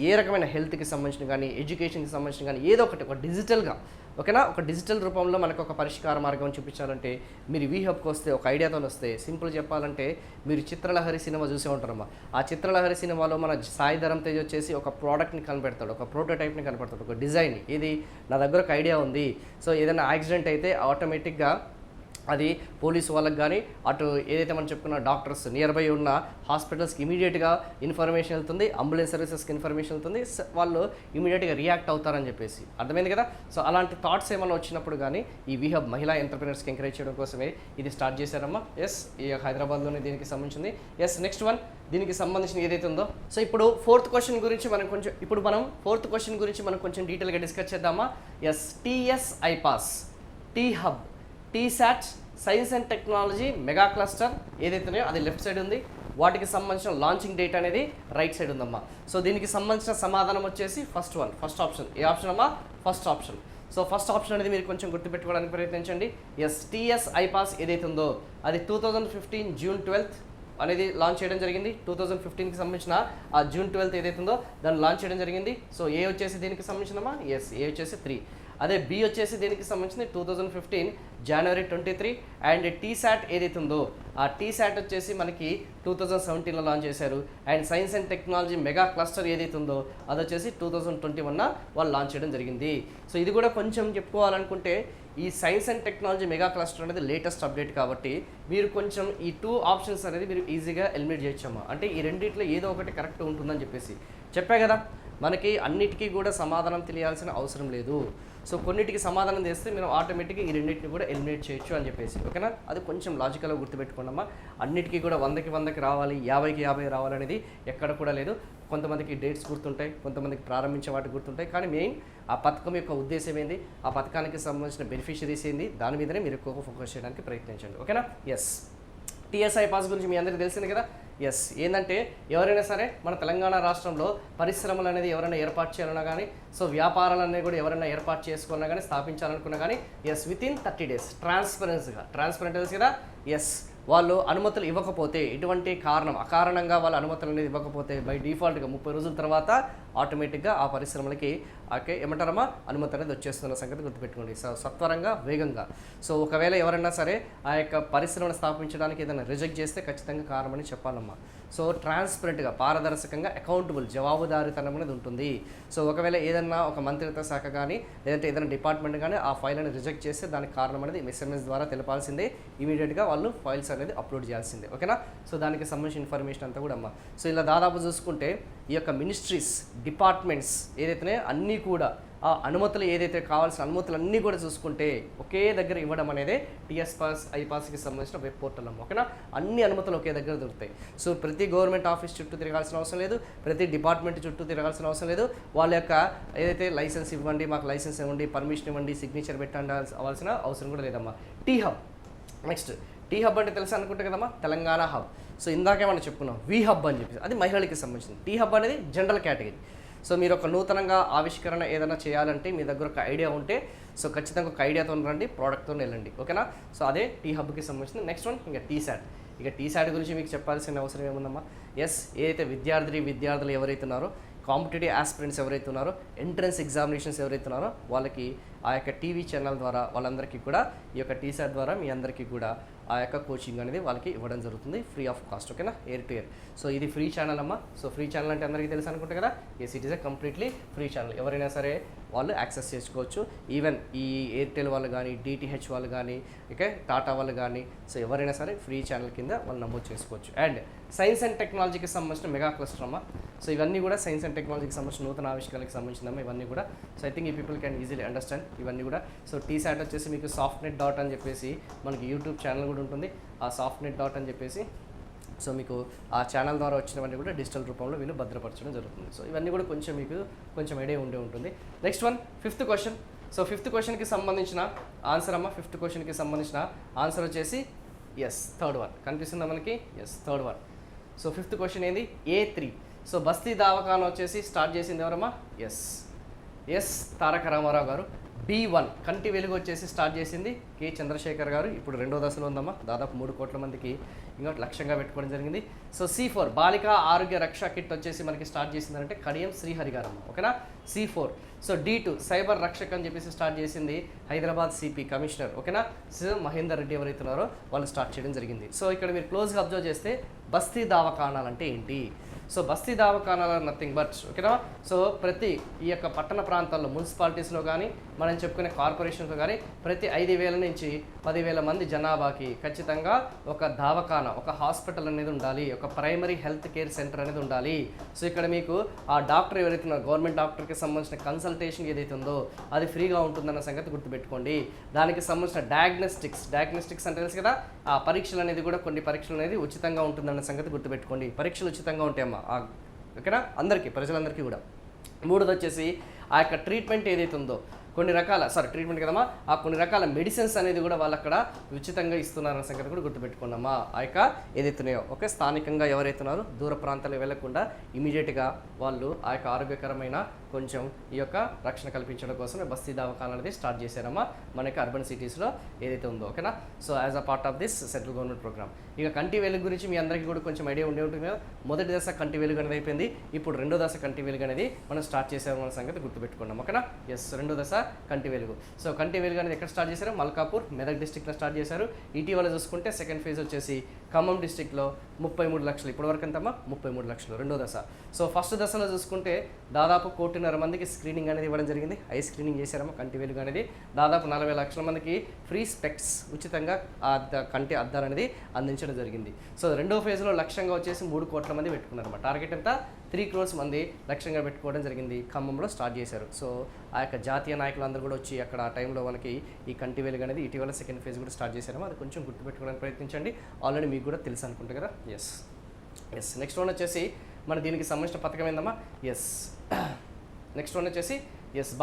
ఏ రకమైన హెల్త్కి సంబంధించిన కానీ, ఎడ్యుకేషన్కి సంబంధించిన కానీ ఏదో ఒకటి ఒక డిజిటల్గా, ఓకేనా, ఒక డిజిటల్ రూపంలో మనకు ఒక పరిష్కార మార్గం చూపించాలంటే మీరు వీహబ్కి వస్తే, ఒక ఐడియాతో వస్తే, సింపుల్ చెప్పాలంటే మీరు చిత్రలహరి సినిమా చూసే ఉంటారమ్మా. ఆ చిత్రలహరి సినిమాలో మన సాయి ధరమ్ తేజ్ వచ్చేసి ఒక ప్రోడక్ట్ని కనిపెడతాడు, ఒక ప్రోటోటైప్ని కనిపెడతాడు, ఒక డిజైన్. ఇది నా దగ్గర ఒక ఐడియా ఉంది, సో ఏదైనా యాక్సిడెంట్ అయితే ఆటోమేటిక్గా అది పోలీసు వాళ్ళకి కానీ, అటు ఏదైతే మనం చెప్పుకున్న డాక్టర్స్ నియర్ బై ఉన్న హాస్పిటల్స్కి ఇమీడియట్గా ఇన్ఫర్మేషన్ వెళ్తుంది, అంబులెన్స్ సర్వీసెస్కి ఇన్ఫర్మేషన్ వెళ్తుంది, వాళ్ళు ఇమీడియట్గా రియాక్ట్ అవుతారని చెప్పేసి అర్థమైంది కదా. సో అలాంటి థాట్స్ ఏమైనా వచ్చినప్పుడు కానీ ఈ వీహబ్ మహిళా ఎంటర్ప్రినర్స్కి ఎంకరేజ్ చేయడం కోసమే ఇది స్టార్ట్ చేశారమ్మా. ఈ హైదరాబాద్లోనే దీనికి సంబంధించింది. నెక్స్ట్ వన్ దీనికి సంబంధించిన ఏదైతే ఉందో. సో ఇప్పుడు ఫోర్త్ క్వశ్చన్ గురించి మనం కొంచెం డీటెయిల్గా డిస్కస్ చేద్దామా. TS iPASS, T hub, T SAT, science and technology mega cluster ఏదైతే ఉన్నాయో అది లెఫ్ట్ సైడ్ ఉంది, వాటికి సంబంధించిన లాంచింగ్ డేట్ అనేది రైట్ సైడ్ ఉందమ్మా. సో దీనికి సంబంధించిన సమాధానం వచ్చేసి ఫస్ట్ ఆప్షన్. ఏ ఆప్షన్ అమ్మా? First option. So first option అనేది మీరు కొంచెం గుర్తుపెట్టుకోవడానికి ప్రయత్నించండి. టీఎస్ ఐపాస్ ఏదైతే ఉందో అది 2015 జూన్ 12 అనేది లాంచ్ చేయడం జరిగింది. 2015కి సంబంధించిన ఆ జూన్ 12 ఏదైతే ఉందో దాన్ని లాంచ్ చేయడం జరిగింది. సో ఏ వచ్చేసి దీనికి సంబంధించిందమ్మా? ఏ వచ్చేసి 3. అదే బి వచ్చేసి దీనికి సంబంధించింది 2015 జనవరి 23. అండ్ టీశాట్ ఏదైతే ఉందో ఆ టీశాట్ వచ్చేసి మనకి 2017లో లాంచ్ చేశారు. And science and technology mega cluster ఏదైతే ఉందో అది వచ్చేసి 2021 వాళ్ళు లాంచ్ చేయడం జరిగింది. సో ఇది కూడా కొంచెం చెప్పుకోవాలనుకుంటే ఈ science and technology mega cluster అనేది లేటెస్ట్ అప్డేట్ కాబట్టి మీరు కొంచెం ఈ 2 ఆప్షన్స్ అనేది మీరు ఈజీగా ఎలిమినేట్ చేయొచ్చమ్మా. అంటే ఈ రెండిట్లో ఏదో ఒకటి కరెక్ట్ ఉంటుందని చెప్పేసి చెప్పా కదా. మనకి అన్నిటికీ కూడా సమాధానం తెలియాల్సిన అవసరం లేదు. సో కొన్నిటికి సమాధానం చేస్తే మీరు ఆటోమేటిక్గా ఈ రెండింటిని కూడా ఎలిమినేట్ చేయొచ్చు అని చెప్పేసి. ఓకేనా. అది కొంచెం లాజికల్గా గుర్తుపెట్టుకోండమ్మా. అన్నిటికీ కూడా 100కి రావాలి, 50కి 50 రావాలనేది ఎక్కడ కూడా లేదు. కొంతమందికి డేట్స్ గుర్తుంటాయి, కొంతమందికి ప్రారంభించే వాటికి గుర్తుంటాయి, కానీ మెయిన్ ఆ పథకం యొక్క ఉద్దేశం ఏంది, ఆ పథకానికి సంబంధించిన బెనిఫిషరీస్ ఏంది, దాని మీదనే మీరు ఎక్కువగా ఫోకస్ చేయడానికి ప్రయత్నించండి. ఓకేనా. టీఎస్ఐ పాస్ గురించి మీ అందరికీ తెలిసింది కదా. ఏంటంటే ఎవరైనా సరే మన తెలంగాణ రాష్ట్రంలో పరిశ్రమలు అనేది ఎవరైనా ఏర్పాటు చేయాలన్నా కానీ, సో వ్యాపారాలు అనేవి కూడా ఎవరైనా ఏర్పాటు చేసుకోవాలన్నా కానీ, స్థాపించాలనుకున్నా కానీ వితిన్ 30 days ట్రాన్స్పరెంట్ తెలుసు కదా. వాళ్ళు అనుమతులు ఇవ్వకపోతే, ఎటువంటి అకారణంగా వాళ్ళు అనుమతులు అనేది ఇవ్వకపోతే బై డిఫాల్ట్గా 30 రోజుల తర్వాత ఆటోమేటిక్గా ఆ పరిశ్రమలకి ఏమంటారమ్మా అనుమతి అనేది వచ్చేస్తున్న సంగతి గుర్తుపెట్టుకోండి. సో సత్వరంగా, వేగంగా. సో ఒకవేళ ఎవరైనా సరే ఆ యొక్క పరిశ్రమను స్థాపించడానికి ఏదైనా రిజెక్ట్ చేస్తే ఖచ్చితంగా కారణమని చెప్పాలమ్మా. సో ట్రాన్స్పరెంట్గా, పారదర్శకంగా, అకౌంటబుల్, జవాబుదారీతనం అనేది ఉంటుంది. సో ఒకవేళ ఏదన్నా ఒక మంత్రిత్వ శాఖ కానీ లేదంటే ఏదైనా డిపార్ట్మెంట్ కానీ ఆ ఫైల్ అనేది రిజెక్ట్ చేస్తే దానికి కారణం అనేది SMS ద్వారా తెలపాల్సిందే. ఇమీడియట్గా వాళ్ళు ఫైల్స్ అనేది అప్లోడ్ చేయాల్సిందే. ఓకేనా. సో దానికి సంబంధించిన ఇన్ఫర్మేషన్ అంతా కూడా అమ్మా. సో ఇలా దాదాపు చూసుకుంటే ఈ యొక్క మినిస్ట్రీస్, డిపార్ట్మెంట్స్ ఏదైతే అన్నీ కూడా ఆ అనుమతులు ఏదైతే కావాల్సిన అనుమతులు అన్నీ కూడా చూసుకుంటే ఒకే దగ్గర ఇవ్వడం అనేది ఐపాస్కి సంబంధించిన వెబ్ పోర్టల్ అమ్మ. ఓకేనా. అన్ని అనుమతులు ఒకే దగ్గర దొరుకుతాయి. సో ప్రతి గవర్నమెంట్ ఆఫీస్ చుట్టూ తిరగాల్సిన అవసరం లేదు, ప్రతి డిపార్ట్మెంట్ చుట్టూ తిరగాల్సిన అవసరం లేదు. వాళ్ళ యొక్క ఏదైతే లైసెన్స్ ఇవ్వండి, మాకు లైసెన్స్ ఇవ్వండి, పర్మిషన్ ఇవ్వండి, సిగ్నేచర్ పెట్టండి అవ్వాల్సిన అవసరం కూడా లేదమ్మా. T hub. Next T hub అంటే తెలుసు అనుకుంటే కదమ్మా, తెలంగాణ హబ్. సో ఇందాకే మనం చెప్పుకున్నాం వి హబ్ అని చెప్పేసి, అది మహిళలకి సంబంధించింది. టీ హబ్ అనేది జనరల్ కేటగిరీ. సో మీరు ఒక నూతనంగా ఆవిష్కరణ ఏదైనా చేయాలంటే మీ దగ్గర ఒక ఐడియా ఉంటే సో ఖచ్చితంగా ఒక ఐడియాతో రండి, ప్రోడక్ట్తో వెళ్ళండి. ఓకేనా. సో అదే టీ హబ్కి సంబంధించింది. నెక్స్ట్ వన్ ఇంకా టీశాట్. ఇక టీశాట్ గురించి మీకు చెప్పాల్సిన అవసరం ఏముందమ్మా. ఏదైతే విద్యార్థులు ఎవరైతే ఉన్నారో, కాంపిటేటివ్ ఆస్పిరెంట్స్ ఎవరైతే ఉన్నారో, ఎంట్రన్స్ ఎగ్జామినేషన్స్ ఎవరైతే ఉన్నారో వాళ్ళకి ఆ యొక్క టీవీ ఛానల్ ద్వారా వాళ్ళందరికీ కూడా ఈ యొక్క టీశాట్ ద్వారా మీ అందరికీ కూడా ఆ యొక్క కోచింగ్ అనేది వాళ్ళకి ఇవ్వడం జరుగుతుంది ఫ్రీ ఆఫ్ కాస్ట్. ఓకేనా, ఎయిర్ టు ఎయిర్. సో ఇది ఫ్రీ ఛానల్ అమ్మా. సో ఫ్రీ ఛానల్ అంటే అందరికీ తెలుసు అనుకుంటే కదా, yes it is a completely free channel. ఎవరైనా సరే వాళ్ళు యాక్సెస్ చేసుకోవచ్చు. ఈవెన్ ఈ ఎయిర్టెల్ వాళ్ళు కానీ, డిటిహెచ్ వాళ్ళు కానీ, ఓకే టాటా వాళ్ళు కానీ, సో ఎవరైనా సరే ఫ్రీ ఛానల్ కింద వాళ్ళు నమోదు చేసుకోవచ్చు. అండ్ సైన్స్ అండ్ టెక్నాలజీకి సంబంధించిన మెగా క్లస్టర్ అమ్మా. సో ఇవన్నీ కూడా సైన్స్ అండ్ టెక్నాలజీకి సంబంధించిన నూతన ఆవిష్కరణకి సంబంధించిందమ్మా ఇవన్నీ కూడా. సో ఐ థింక్ ఈ పీపుల్ క్యాన్ ఈజీలీ అండర్స్టాండ్ ఇవన్నీ కూడా. సో టీసాట్ వచ్చేసి మీకు సాఫ్ట్నెట్ డాట్ అని చెప్పేసి మనకి యూట్యూబ్ ఛానల్ కూడా ఉంటుంది. ఆ సాఫ్ట్నెట్ డాట్ అని చెప్పేసి సో మీకు ఆ ఛానల్ ద్వారా వచ్చినవన్నీ కూడా డిజిటల్ రూపంలో వీళ్ళు భద్రపరచడం జరుగుతుంది. సో ఇవన్నీ కూడా మీకు కొంచెం ఐడియా ఉండే ఉంటుంది. Next one, 5th question. So 5th క్వశ్చన్కి సంబంధించిన ఆన్సర్ అమ్మ. 5th క్వశ్చన్కి సంబంధించిన ఆన్సర్ వచ్చేసి ఎస్, 3rd వన్ కనిపిస్తుందా మనకి? Yes, 3rd one. So 5th question ఏంది? A3. సో బస్తీ దావఖానా వచ్చేసి స్టార్ట్ చేసింది ఎవరమ్మా? ఎస్ తారక రామారావు గారు. B1 కంటి వెలుగు వచ్చేసి స్టార్ట్ చేసింది కె చంద్రశేఖర్ గారు. ఇప్పుడు 2వ దశలో ఉందమ్మా. దాదాపు 3 కోట్ల మందికి ఇంకా లక్ష్యంగా పెట్టుకోవడం జరిగింది. సో C4 బాలికా ఆరోగ్య రక్ష కిట్ వచ్చేసి మనకి స్టార్ట్ చేసిందంటే కడియం శ్రీహరి గారు అమ్మ. ఓకేనా, C4. So D2 cyber Rakshak అని చెప్పేసి స్టార్ట్ చేసింది హైదరాబాద్ సిపి కమిషనర్. ఓకేనా, మహేందర్ రెడ్డి ఎవరైతే ఉన్నారో వాళ్ళు స్టార్ట్ చేయడం జరిగింది. సో ఇక్కడ మీరు క్లోజ్గా అబ్జర్వ్ చేస్తే బస్తీ దావఖానాలు అంటే ఏంటి? సో బస్తీ దావఖానాలు నథింగ్ బట్ ఓకేనా. సో ప్రతి ఈ యొక్క పట్టణ ప్రాంతాల్లో మున్సిపాలిటీస్లో కానీ మనం చెప్పుకునే కార్పొరేషన్స్లో కానీ ప్రతి 5,000 నుంచి 10,000 మంది జనాభాకి ఖచ్చితంగా ఒక దావఖానా, ఒక హాస్పిటల్ అనేది ఉండాలి, ఒక ప్రైమరీ హెల్త్ కేర్ సెంటర్ అనేది ఉండాలి. సో ఇక్కడ మీకు ఆ డాక్టర్ ఎవరైతే ఉన్నారో గవర్నమెంట్ డాక్టర్కి సంబంధించిన కన్సల్టేషన్ ఏదైతే ఉందో అది ఫ్రీగా ఉంటుందన్న సంగతి గుర్తుపెట్టుకోండి. దానికి సంబంధించిన డయాగ్నోస్టిక్స్ అంటే తెలుసు కదా, ఆ పరీక్షలు అనేది కూడా కొన్ని పరీక్షలు అనేది ఉచితంగా ఉంటుందన్న సంగతి గుర్తుపెట్టుకోండి. పరీక్షలు ఉచితంగా ఉంటాయమ్మా ఓకేనా, అందరికీ, ప్రజలందరికీ కూడా. 3వది వచ్చేసి ఆ యొక్క ట్రీట్మెంట్ ఏదైతే ఉందో కొన్ని రకాల మెడిసిన్స్ అనేది కూడా వాళ్ళు అక్కడ ఉచితంగా ఇస్తున్నారన్న సంగతి కూడా గుర్తుపెట్టుకున్నామా. ఆ యొక్క ఏదైతున్నాయో ఓకే స్థానికంగా ఎవరైతే ఉన్నారో దూర ప్రాంతాలకు వెళ్లకుండా ఇమీడియట్గా వాళ్ళు ఆ యొక్క ఆరోగ్యకరమైన కొంచెం ఈ యొక్క రక్షణ కల్పించడం కోసమే బస్తీ దవాఖానా అనేది స్టార్ట్ చేశారమ్మా మనకి అర్బన్ సిటీస్లో ఏదైతే ఉందో. ఓకేనా, so as a part of this central government program. ఇక కంటి వెలుగు గురించి మీ అందరికీ కూడా కొంచెం ఐడియా ఉండే ఉంటుంది కదా. మొదటి దశ కంటి వెలుగు అనేది అయిపోయింది. ఇప్పుడు 2వ దశ కంటి వెలుగు అనేది మనం స్టార్ట్ చేసామన్న సంగతి గుర్తుపెట్టుకున్నాం. ఓకేనా, ఎస్ 2వ దశ కంటి వెలుగు. సో కంటి వెలుగు అనేది ఎక్కడ స్టార్ట్ చేశారు? మల్కాపూర్, మెదక్ డిస్టిక్లో స్టార్ట్ చేశారు. ఇటీవల చూసుకుంటే సెకండ్ ఫేజ్ వచ్చేసి ఖమ్మం డిస్టిక్లో 33 లక్షలు. ఇప్పటివరకు ఎంతమ్మా? 33 లక్షలు 2వ దశ. సో ఫస్ట్ దశలో చూసుకుంటే దాదాపు 1.5 మందికి స్క్రీనింగ్ అనేది ఇవ్వడం జరిగింది. ఐ స్క్రీనింగ్ చేశారమ్మా కంటి వెలుగు అనేది. దాదాపు 40 లక్షల మందికి ఫ్రీ స్పెక్స్ ఉచితంగా కంటి అద్దాలు అనేది అందించడం జరిగింది. సో 2వ ఫేజ్లో లక్ష్యంగా వచ్చేసి 3 కోట్ల మంది పెట్టుకున్నారన్నమాట. టార్గెట్ ఎంత? 3 crores మంది లక్ష్యంగా పెట్టుకోవడం జరిగింది. ఖమ్మంలో స్టార్ట్ చేశారు. సో ఆ యొక్క జాతీయ నాయకులు అందరూ కూడా వచ్చి అక్కడ ఆ టైంలో మనకి ఈ కంటి వెలుగు అనేది ఇటీవల సెకండ్ ఫేజ్ కూడా స్టార్ట్ చేశారమ్మా. అది కొంచెం గుర్తుపెట్టుకోవడానికి ప్రయత్నించండి. ఆల్రెడీ మీకు కూడా తెలుసు అనుకుంటా కదా. ఎస్ నెక్స్ట్ వన్ వచ్చేసి మన దీనికి సంబంధించిన పథకం ఏందమ్మా? నెక్స్ట్ వన్ వచ్చేసి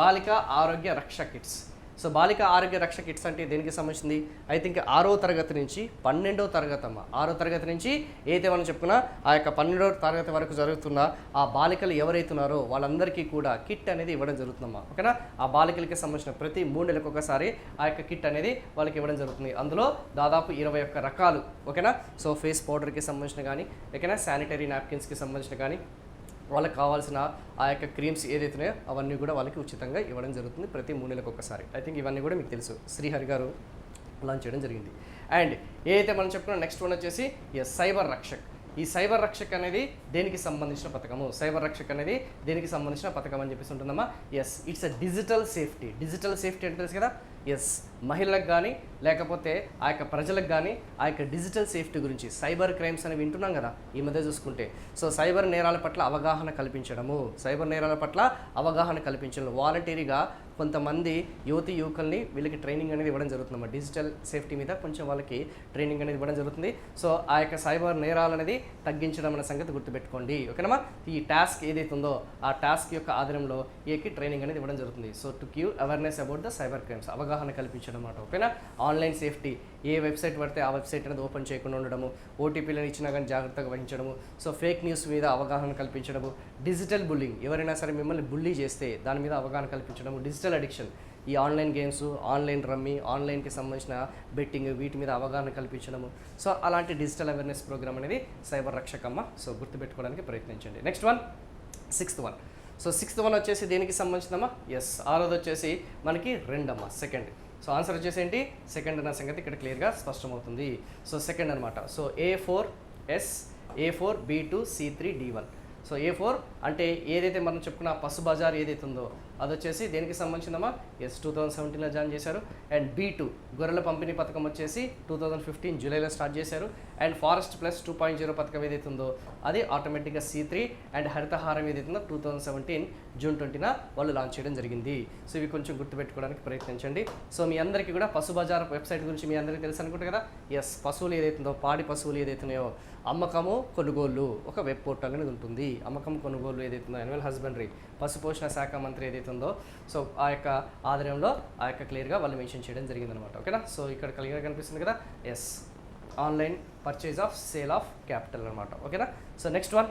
బాలికా ఆరోగ్య రక్ష కిట్స్. సో బాలికా ఆరోగ్య రక్ష కిట్స్ అంటే దేనికి సంబంధించింది? ఐ థింక్ 6వ తరగతి నుంచి 12వ తరగతి అమ్మ. 6వ తరగతి నుంచి ఏదైతే మనం చెప్పుకున్నా ఆ యొక్క 12వ తరగతి వరకు జరుగుతున్న ఆ బాలికలు ఎవరైతున్నారో వాళ్ళందరికీ కూడా కిట్ అనేది ఇవ్వడం జరుగుతుందమ్మా. ఓకేనా, ఆ బాలికలకి సంబంధించిన ప్రతి 3 నెలలకు ఒకసారి ఆ యొక్క కిట్ అనేది వాళ్ళకి ఇవ్వడం జరుగుతుంది. అందులో దాదాపు 21 రకాలు. ఓకేనా, సో ఫేస్ పౌడర్కి సంబంధించిన కానీ, ఓకేనా శానిటరీ నాప్కిన్స్కి సంబంధించిన కానీ, వాళ్ళకి కావాల్సిన ఆ యొక్క క్రీమ్స్ ఏదైతున్నాయో అవన్నీ కూడా వాళ్ళకి ఉచితంగా ఇవ్వడం జరుగుతుంది ప్రతి 3 నెలలకు ఒకసారి. ఐ థింక్ ఇవన్నీ కూడా మీకు తెలుసు, శ్రీహరి గారు లాంచ్ చేయడం జరిగింది. అండ్ ఏదైతే మనం చెప్పుకున్నాం నెక్స్ట్ వన్ వచ్చేసి సైబర్ రక్షక్. ఈ సైబర్ రక్షక్ అనేది దేనికి సంబంధించిన పథకము? సైబర్ రక్షక్ అనేది దేనికి సంబంధించిన పథకం అని చెప్పేసి ఉంటుందమ్మా. It's a digital safety. Digital safety అంటే తెలుసు కదా. మహిళలకు కానీ లేకపోతే ఆ యొక్క ప్రజలకు కానీ ఆ యొక్క డిజిటల్ సేఫ్టీ గురించి సైబర్ క్రైమ్స్ అని వింటున్నాం కదా ఈ మధ్య చూసుకుంటే. సో సైబర్ నేరాల పట్ల అవగాహన కల్పించడం వాలంటీరీగా కొంతమంది యువకుల్ని వీళ్ళకి ట్రైనింగ్ అనేది ఇవ్వడం జరుగుతుందన్నమాట. డిజిటల్ సేఫ్టీ మీద కొంచెం వాళ్ళకి ట్రైనింగ్ అనేది ఇవ్వడం జరుగుతుంది. సో ఆ యొక్క సైబర్ నేరాలు అనేది తగ్గించడం అనే సంగతి గుర్తుపెట్టుకోండి. ఓకేనమ్మా, ఈ టాస్క్ ఏదైతే ఉందో ఆ టాస్క్ యొక్క ఆధారంలో ఏకి ట్రైనింగ్ అనేది ఇవ్వడం జరుగుతుంది. So to give awareness about the cyber crimes, అవగాహన కల్పించడం అన్నమాట. ఓకేనా, ఆన్లైన్ సేఫ్టీ, ఏ వెబ్సైట్ పడితే ఆ వెబ్సైట్ అనేది ఓపెన్ చేయకుండా ఉండడము, ఓటీపీలను ఇచ్చినా కానీ జాగ్రత్తగా వహించడము, సో ఫేక్ న్యూస్ మీద అవగాహన కల్పించడము, డిజిటల్ బుల్లింగ్, ఎవరైనా సరే మిమ్మల్ని బుల్లీ చేస్తే దాని మీద అవగాహన కల్పించడము, డిజిటల్ అడిక్షన్, ఈ ఆన్లైన్ గేమ్స్, ఆన్లైన్ రమ్మీ, ఆన్లైన్కి సంబంధించిన బెట్టింగ్, వీటి మీద అవగాహన కల్పించడము. సో అలాంటి డిజిటల్ అవేర్నెస్ ప్రోగ్రామ్ అనేది సైబర్ రక్షకమ్మ. సో గుర్తుపెట్టుకోవడానికి ప్రయత్నించండి. నెక్స్ట్ వన్, సిక్స్త్ వన్ వచ్చేసి దేనికి సంబంధించిందమ్మా? 6వది వచ్చేసి మనకి 2 సెకండ్. సో ఆన్సర్ వచ్చేసి ఏంటి సెకండ్ అన్న సంగతి ఇక్కడ క్లియర్గా స్పష్టమవుతుంది. సో సెకండ్ అనమాట. So A4S A4B2C3D1. So A4 అంటే ఏదైతే మనం చెప్పుకున్న పసు బజార్ ఏదైతే ఉందో అది వచ్చేసి దేనికి సంబంధించిందమ్మా? 2017లో జాయిన్ చేశారు. అండ్ B2 గొర్రెల పంపిణీ పథకం వచ్చేసి 2015 జూలైలో స్టార్ట్ చేశారు. అండ్ ఫారెస్ట్ ప్లస్ 2.0 పథకం ఏదైతే ఉందో అది ఆటోమేటిక్గా C3. అండ్ హరితహారం ఏదైతే ఉందో 2017 జూన్ 20న వాళ్ళు లాంచ్ చేయడం జరిగింది. సో ఇవి కొంచెం గుర్తుపెట్టుకోవడానికి ప్రయత్నించండి. సో మీ అందరికీ కూడా పసు బజార్ వెబ్సైట్ గురించి మీ అందరికీ తెలుసు అనుకుంటే కదా. పశువులు ఏదైతుందో పాడి పశువులు ఏదైతున్నాయో అమ్మకము కొనుగోలు ఒక వెబ్ పోర్టల్ అనేది ఉంటుంది. అమ్మకం కొనుగోలు ఏదైతుందో యానిమల్ హస్బెండరీ పశుపోషణ శాఖ మంత్రి ఏదైతుందో సో ఆ యొక్క ఆధ్వర్యంలో ఆ యొక్క క్లియర్గా వాళ్ళు మెన్షన్ చేయడం జరిగిందనమాట. ఓకేనా. సో ఇక్కడ క్లియర్గా కనిపిస్తుంది కదా. Online purchase of sale of capital అనమాట. ఓకేనా. సో నెక్స్ట్ వన్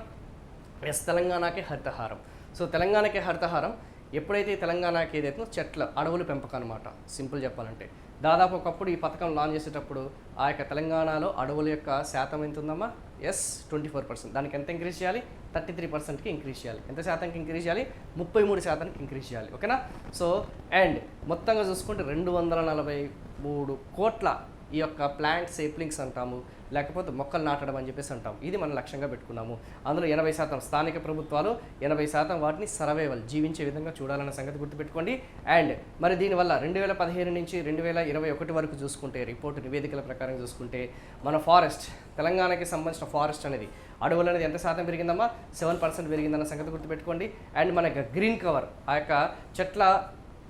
తెలంగాణకి హరితహారం. సో తెలంగాణకి హరితహారం ఎప్పుడైతే తెలంగాణకి ఏదైతే చెట్ల అడవుల పెంపకం అనమాట. సింపుల్ చెప్పాలంటే దాదాపు ఒకప్పుడు ఈ పథకం లాంచ్ చేసేటప్పుడు ఆ యొక్క తెలంగాణలో అడవుల యొక్క శాతం ఎంత ఉందమ్మా? 24%. దానికి ఎంత ఇంక్రీజ్ చేయాలి? 33%కి ఇంక్రీజ్ చేయాలి. ఎంత శాతానికి ఇంక్రీజ్ చేయాలి? 33% ఇంక్రీజ్ చేయాలి. ఓకేనా. సో అండ్ మొత్తంగా చూసుకుంటే 243 కోట్ల ఈ యొక్క ప్లాంట్ సేప్లింగ్స్ అంటాము, లేకపోతే మొక్కలు నాటడం అని చెప్పేసి అంటాము. ఇది మనం లక్ష్యంగా పెట్టుకున్నాము. అందులో 80% స్థానిక ప్రభుత్వాలు, 80% వాటిని సర్వైవల్ జీవించే విధంగా చూడాలన్న సంగతి గుర్తుపెట్టుకోండి. అండ్ మరి దీనివల్ల 2015 నుంచి 2021 వరకు చూసుకుంటే రిపోర్టు నివేదికల ప్రకారం చూసుకుంటే మన ఫారెస్ట్ తెలంగాణకి సంబంధించిన ఫారెస్ట్ అనేది అడవులు అనేది ఎంత శాతం పెరిగిందమ్మా? 7% పెరిగిందన్న సంగతి గుర్తుపెట్టుకోండి. అండ్ మన గ్రీన్ కవర్ ఆ యొక్క చెట్ల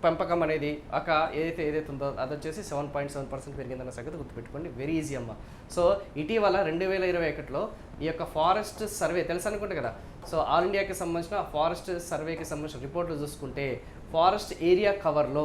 పెంపకం అనేది ఒక ఏదైతే ఉందో అది వచ్చేసి 7.7% పెరిగిందన్న సంగతి గుర్తుపెట్టుకోండి. వెరీ ఈజీ అమ్మ. సో ఇటీవల 2021లో ఈ యొక్క ఫారెస్ట్ సర్వే తెలుసు అనుకుంటే కదా. సో ఆల్ ఇండియాకి సంబంధించిన ఫారెస్ట్ సర్వేకి సంబంధించిన రిపోర్ట్లు చూసుకుంటే ఫారెస్ట్ ఏరియా కవర్లో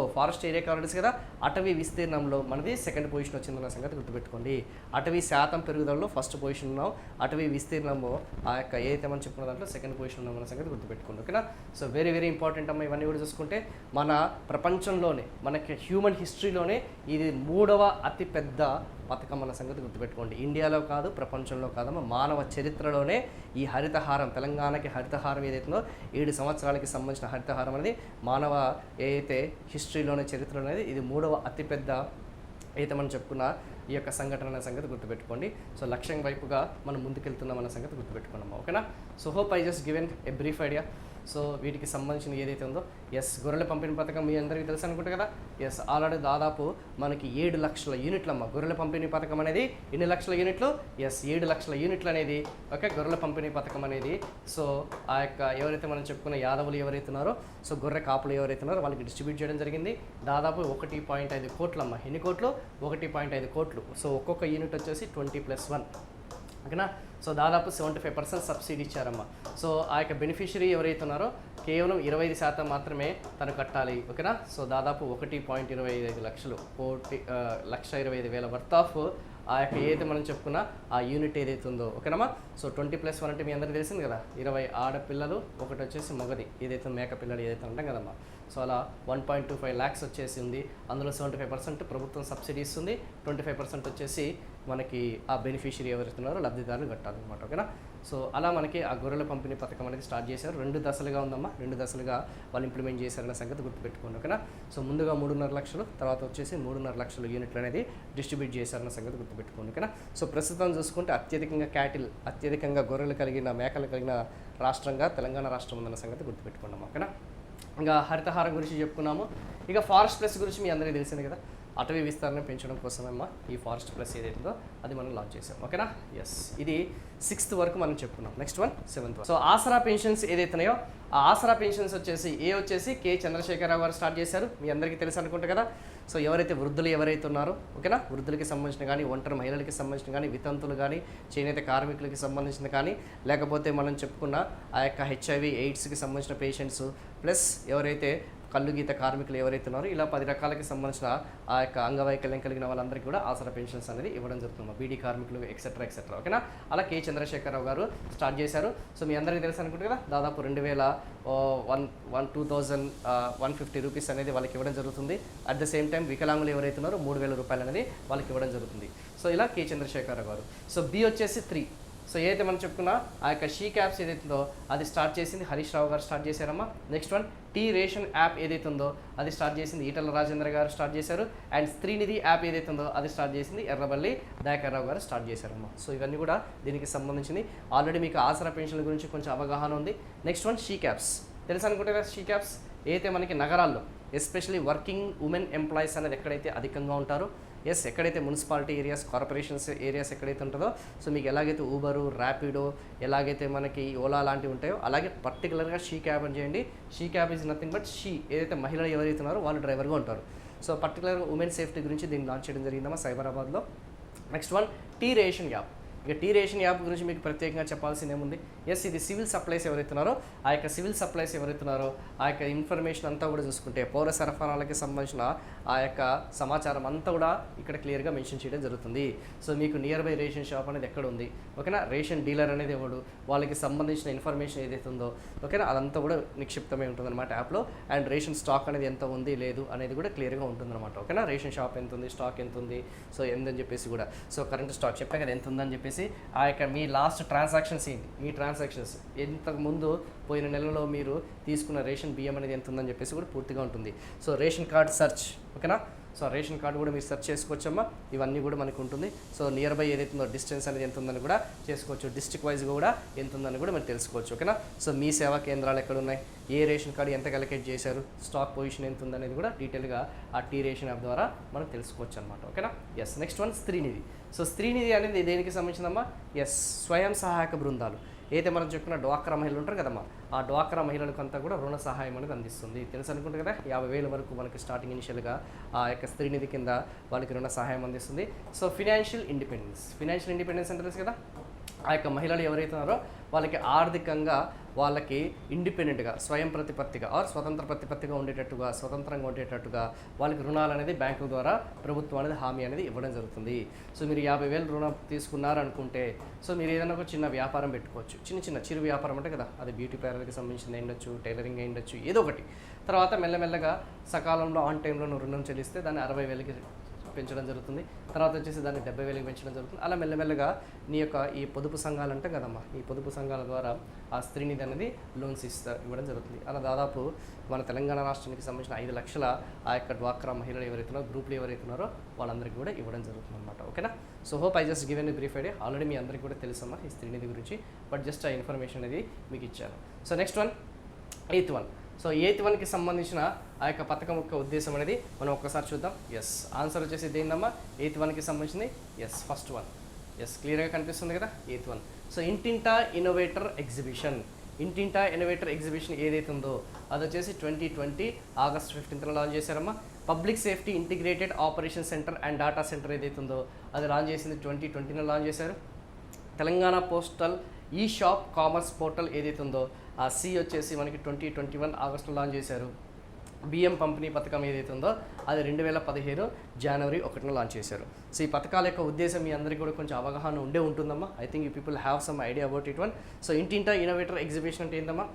తెలుసు కదా, అటవీ విస్తీర్ణంలో మనది సెకండ్ పొజిషన్ వచ్చిందన్న సంగతి గుర్తుపెట్టుకోండి. అటవీ శాతం పెరుగుదలలో ఫస్ట్ పొజిషన్ ఉన్నాం, అటవీ విస్తీర్ణంలో ఆ యొక్క ఏదైతే మనం చెప్పుకున్న దాంట్లో సెకండ్ పొజిషన్ ఉన్నామన్న సంగతి గుర్తుపెట్టుకోండి. ఓకేనా. సో వెరీ వెరీ ఇంపార్టెంట్ అమ్మ. ఇవన్నీ కూడా చూసుకుంటే మన ప్రపంచంలోనే మనకి హ్యూమన్ హిస్టరీలోనే ఇది 3వ అతిపెద్ద పథకం అన్న సంగతి గుర్తుపెట్టుకోండి. ఇండియాలో కాదు, ప్రపంచంలో కాదమ్మా, మానవ చరిత్రలోనే ఈ హరితహారం తెలంగాణకి హరితహారం ఏదైతుందో 7 సంవత్సరాలకి సంబంధించిన హరితహారం అనేది మానవ ఏదైతే హిస్టరీలోనే చరిత్రలో అనేది ఇది 3వ అతిపెద్ద అయితే మనం చెప్పుకున్న ఈ యొక్క సంఘటన అనే సంగతి గుర్తుపెట్టుకోండి. సో లక్ష్యం వైపుగా మనం ముందుకెళ్తున్నాం అన్న సంగతి గుర్తుపెట్టుకున్నాము. ఓకేనా. So hope I just given a brief idea. So వీటికి సంబంధించిన ఏదైతే ఉందో గొర్రెల పంపిణీ పథకం మీ అందరికీ తెలుసు అనుకుంటే కదా. ఆల్రెడీ దాదాపు మనకి 7 లక్షల యూనిట్లు అమ్మ గొర్రెల పంపిణీ పథకం అనేది. ఎన్ని లక్షల యూనిట్లు? 7 లక్షల యూనిట్లు అనేది ఓకే గొర్రెల పంపిణీ పథకం అనేది. సో ఆ యొక్క ఎవరైతే మనం చెప్పుకున్న యాదవులు ఎవరైతే ఉన్నారో సో గొర్రె కాపులు ఎవరైతే ఉన్నారో వాళ్ళకి డిస్ట్రిబ్యూట్ చేయడం జరిగింది. దాదాపు 1.5 కోట్లు అమ్మ. ఎన్ని కోట్లు? 1.5 కోట్లు. సో ఒక్కొక్క యూనిట్ వచ్చేసి 20+1 ఓకేనా. సో దాదాపు 75% సబ్సిడీ ఇచ్చారమ్మా. సో ఆ యొక్క బెనిఫిషరీ ఎవరైతే ఉన్నారో కేవలం 25% మాత్రమే తను కట్టాలి. ఓకేనా. సో దాదాపు 1.25 లక్షలు 1,25,000 వర్త్ ఆఫ్ ఆ యొక్క ఏదైతే మనం చెప్పుకున్న ఆ యూనిట్ ఏదైతే ఉందో. ఓకేనమ్మా. సో 20+1 అంటే మీ అందరికీ తెలిసింది కదా, 20 ఆడపిల్లలు, ఒకటి వచ్చేసి మగది ఏదైతే మేక పిల్లలు ఏదైతే అంటాం కదమ్మా. సో అలా 1.25 lakhs వచ్చేసి ఉంది. అందులో 75% ప్రభుత్వం సబ్సిడీ ఇస్తుంది, 25% వచ్చేసి మనకి ఆ బెనిఫిషియరీ ఎవరుతున్నారో లబ్ధిదారులు కట్టాలన్నమాట. ఓకేనా. సో అలా మనకి ఆ గొర్రెల పంపిణీ పథకం అనేది స్టార్ట్ చేశారు. 2 దశలుగా ఉందమ్మా. 2 దశలుగా వాళ్ళు ఇంప్లిమెంట్ చేశారన్న సంగతి గుర్తుపెట్టుకోండి. ఓకేనా. సో ముందుగా 3.5 లక్షలు, తర్వాత వచ్చేసి 3.5 లక్షల యూనిట్లు అనేది డిస్ట్రిబ్యూట్ చేశారన్న సంగతి గుర్తుపెట్టుకోండి. ఓకేనా. సో ప్రస్తుతం చూసుకుంటే అత్యధికంగా గొర్రెలు కలిగిన మేకలు కలిగిన రాష్ట్రంగా తెలంగాణ రాష్ట్రం ఉందన్న సంగతి గుర్తుపెట్టుకున్నాం. ఓకేనా. ఇంకా హరితహారం గురించి చెప్పుకున్నాము. ఇక ఫారెస్ట్ ప్లస్ గురించి మీ అందరికీ తెలిసింది కదా. అటవీ విస్తరణ పెంచడం కోసమేమో ఈ ఫారెస్ట్ ప్లస్ ఏదైతుందో అది మనం లాంచ్ చేసాం. ఓకేనా. ఇది 6th వరకు మనం చెప్పుకున్నాం. Next one 7th. సో ఆసరా పెన్షన్స్ ఏదైతున్నాయో ఆ ఆసరా పెన్షన్స్ వచ్చేసి కె చంద్రశేఖరరావు గారు స్టార్ట్ చేశారు. మీ అందరికీ తెలుసు అనుకుంటే కదా. సో ఎవరైతే వృద్ధులు ఎవరైతే ఉన్నారో ఓకేనా, వృద్ధులకి సంబంధించిన కానీ, ఒంటరి మహిళలకి సంబంధించిన కానీ, వితంతులు కానీ, చేనేత కార్మికులకి సంబంధించిన కానీ, లేకపోతే మనం చెప్పుకున్న ఆ యొక్క HIV AIDS సంబంధించిన పేషెంట్స్ ప్లస్ ఎవరైతే కళ్ళు గీత కార్మికులు ఎవరైతే ఉన్నారో ఇలా 10 రకాలకి సంబంధించిన ఆ యొక్క అంగవైకల్యం కలిగిన వాళ్ళందరికీ కూడా ఆసరా పెన్షన్స్ అనేది ఇవ్వడం జరుగుతుంది. బీడీ కార్మికులు ఎక్సెట్రా ఓకేనా. అలా కె చంద్రశేఖరరావు గారు స్టార్ట్ చేశారు. సో మీ అందరికీ తెలుసు అనుకుంటే కదా, దాదాపు 2,150 రూపీస్ అనేది వాళ్ళకి ఇవ్వడం జరుగుతుంది. అట్ ద సేమ్ టైం వికలాంగులు ఎవరైతే ఉన్నారో 3,000 రూపాయలు అనేది వాళ్ళకి ఇవ్వడం జరుగుతుంది. సో ఇలా కె చంద్రశేఖరరావు గారు. సో బి వచ్చేసి 3 సో ఏదైతే మనం చెప్పుకున్నా ఆ యొక్క షీ క్యాబ్స్ ఏదైతుందో అది స్టార్ట్ చేసింది హరీష్ రావు గారు స్టార్ట్ చేశారమ్మా. Next one T ration app ఏదైతే ఉందో అది స్టార్ట్ చేసింది ఈటల రాజేంద్ర గారు స్టార్ట్ చేశారు. అండ్ స్త్రీనిధి యాప్ ఏదైతే ఉందో అది స్టార్ట్ చేసింది ఎర్రబల్లి దయాకర్ రావు గారు స్టార్ట్ చేశారమ్మా. సో ఇవన్నీ కూడా దీనికి సంబంధించింది. ఆల్రెడీ మీకు ఆసరా పెన్షన్ల గురించి కొంచెం అవగాహన ఉంది. నెక్స్ట్ వన్ షీ క్యాబ్స్ తెలుసు అనుకుంటే కదా. షీ క్యాబ్స్ అయితే మనకి నగరాల్లో ఎస్పెషల్లీ వర్కింగ్ ఉమెన్ ఎంప్లాయీస్ అనేది ఎక్కడైతే అధికంగా ఉంటారో, ఎక్కడైతే మున్సిపాలిటీ ఏరియాస్, కార్పొరేషన్స్ ఏరియాస్ ఎక్కడైతే ఉంటుందో, సో మీకు ఎలాగైతే ఊబరు, ర్యాపిడో, ఎలాగైతే మనకి ఓలా లాంటివి ఉంటాయో అలాగే పర్టికులర్గా షీ క్యాబ్ అని చేయండి. She cab is nothing but she ఏదైతే మహిళలు ఎవరైతే ఉన్నారో వాళ్ళు డ్రైవర్గా ఉంటారు. సో పర్టికులర్గా ఉమెన్ సేఫ్టీ గురించి దీన్ని లాంచ్ చేయడం జరిగిందమ్మా సైబరాబాద్లో. Next one T ration app. ఇక టీ రేషన్ యాప్ గురించి మీకు ప్రత్యేకంగా చెప్పాల్సింది ఏముంది. ఇది సివిల్ సప్లైస్ ఎవరైతున్నారో ఆ యొక్క సివిల్ సప్లైస్ ఎవరైతున్నారో ఆ యొక్క ఇన్ఫర్మేషన్ అంతా కూడా చూసుకుంటే పౌర సరఫరాలకి సంబంధించిన ఆ యొక్క సమాచారం అంతా కూడా ఇక్కడ క్లియర్గా మెన్షన్ చేయడం జరుగుతుంది. సో మీకు నియర్ బై రేషన్ షాప్ అనేది ఎక్కడ ఉంది, ఓకేనా, రేషన్ డీలర్ అనేది ఎవడు, వాళ్ళకి సంబంధించిన ఇన్ఫర్మేషన్ ఏదైతే ఉందో, ఓకేనా, అదంతా కూడా నిక్షిప్తమై ఉంటుందన్నమాట యాప్లో. అండ్ రేషన్ స్టాక్ అనేది ఎంత ఉంది లేదు అనేది కూడా క్లియర్గా ఉంటుందన్నమాట, ఓకేనా. రేషన్ షాప్ ఎంత ఉంది, స్టాక్ ఎంత ఉంది, సో ఎంతని చెప్పేసి కూడా, సో కరెంట్ స్టాక్ చెప్పాను కదా ఎంత ఉందని చెప్పేసి, ఆ యొక్క మీ లాస్ట్ ట్రాన్సాక్షన్స్ ఏంటి, మీ ట్రాన్సాక్షన్స్ ఇంతకుముందు పోయిన నెలలో మీరు తీసుకున్న రేషన్ బియ్యం అనేది ఎంత ఉందని చెప్పేసి కూడా పూర్తిగా ఉంటుంది. సో రేషన్ కార్డ్ సెర్చ్, ఓకేనా. సో రేషన్ కార్డు కూడా మీరు సెర్చ్ చేసుకోవచ్చమ్మా. ఇవన్నీ కూడా మనకు ఉంటుంది. సో నియర్ బై ఏదైతే ఉందో డిస్టెన్స్ అనేది ఎంత ఉందని కూడా చేసుకోవచ్చు. డిస్ట్రిక్ట్ వైజ్గా కూడా ఎంత ఉందని కూడా మీరు తెలుసుకోవచ్చు, ఓకేనా. సో మీ సేవా కేంద్రాలు ఎక్కడ ఉన్నాయి, ఏ రేషన్ కార్డు ఎంత అలొకేట్ చేశారు, స్టాక్ పొజిషన్ ఎంత ఉందనేది కూడా డీటెయిల్గా ఆ టీ రేషన్ యాప్ ద్వారా మనం తెలుసుకోవచ్చు అనమాట, ఓకేనా. Next one Stree Nidhi. So Stree Nidhi అనేది దేనికి సంబంధించిందమ్మా. స్వయం సహాయక బృందాలు ఏదైతే మనం చెప్పుకున్న డ్వాక్రా మహిళలు ఉంటారు కదమ్మా, ఆ డ్వాక్రా మహిళలకు అంతా కూడా రుణ సహాయం అనేది అందిస్తుంది. తెలుసు అనుకుంటే కదా 50,000 వరకు మనకి స్టార్టింగ్ ఇనిషియల్గా ఆ యొక్క స్త్రీనిధి కింద వాళ్ళకి రుణ సహాయం అందిస్తుంది. సో ఫినాన్షియల్ ఇండిపెండెన్స్ అంటే తెలుసు కదా, ఆ యొక్క మహిళలు ఎవరైతే ఉన్నారో వాళ్ళకి ఆర్థికంగా వాళ్ళకి ఇండిపెండెంట్గా స్వయం ప్రతిపత్తిగా స్వతంత్ర ప్రతిపత్తిగా ఉండేటట్టుగా, స్వతంత్రంగా ఉండేటట్టుగా వాళ్ళకి రుణాలు అనేది బ్యాంకుల ద్వారా ప్రభుత్వం అనేది హామీ అనేది ఇవ్వడం జరుగుతుంది. సో మీరు 50,000 రుణం తీసుకున్నారనుకుంటే సో మీరు ఏదైనా ఒక చిన్న వ్యాపారం పెట్టుకోవచ్చు. చిన్న చిరు వ్యాపారం అంటే కదా, అది బ్యూటీ పార్లర్కి సంబంధించింది ఉండొచ్చు, టైలరింగ్ ఉండొచ్చు, ఏదో ఒకటి. తర్వాత మెల్లమెల్లగా సకాలంలో ఆన్ టైంలో నువ్వు రుణం చెల్లిస్తే దాన్ని 60,000కి పెంచడం జరుగుతుంది. తర్వాత వచ్చేసి దాన్ని 70,000కి పెంచడం జరుగుతుంది. అలా మెల్లమెల్లగా నీ యొక్క ఈ పొదుపు సంఘాలు అంటే కదమ్మా, ఈ పొదుపు సంఘాల ద్వారా ఆ స్త్రీనిధి అనేది లోన్స్ ఇవ్వడం జరుగుతుంది. అలా దాదాపు మన తెలంగాణ రాష్ట్రానికి సంబంధించిన 5 లక్షల ఆ యొక్క డ్వాక్రా మహిళలు ఎవరైతున్నారో, గ్రూపులు ఎవరైతున్నారో వాళ్ళందరికీ కూడా ఇవ్వడం జరుగుతుంది అనమాట, ఓకేనా. So hope I just given a brief idea. Already మీ అందరికీ కూడా తెలుసమ్మా ఈ స్త్రీనిధి గురించి, బట్ జస్ట్ ఆ ఇన్ఫర్మేషన్ అనేది మీకు ఇచ్చాను. So next one 8th one. So 8th వన్కి సంబంధించిన ఆ యొక్క పథకం యొక్క ఉద్దేశం అనేది మనం ఒక్కసారి చూద్దాం. ఆన్సర్ వచ్చేసి దేనిదమ్మా, 8th వన్కి సంబంధించింది. ఫస్ట్ వన్ క్లియర్గా కనిపిస్తుంది కదా 8th వన్. సో ఇంటింటా ఇన్నోవేటర్ ఎగ్జిబిషన్ ఏదైతే ఉందో అది వచ్చేసి 2020 ఆగస్ట్ 15th లాంచ్ చేశారమ్మా. Public safety integrated operation centre and data centre ఏదైతే ఉందో అది లాంచ్ చేసింది 2020 లాంచ్ చేశారు. Telangana postal e shop commerce portal ఏదైతే ఉందో ఆ సి వచ్చేసి మనకి 2021 ఆగస్టులో లాంచ్ చేశారు. బియ్యం పంపిణీ పథకం ఏదైతే ఉందో అది 2015 జనవరి 1న లాంచ్ చేశారు. సో ఈ పథకాల యొక్క ఉద్దేశం మీ అందరికీ కూడా కొంచెం అవగాహన ఉంటుందమ్మా. I think you people have some idea about it one. So ఇంటింటా ఇన్నోవేటర్ ఎగ్జిబిషన్ అంటే ఏంటమ్మా,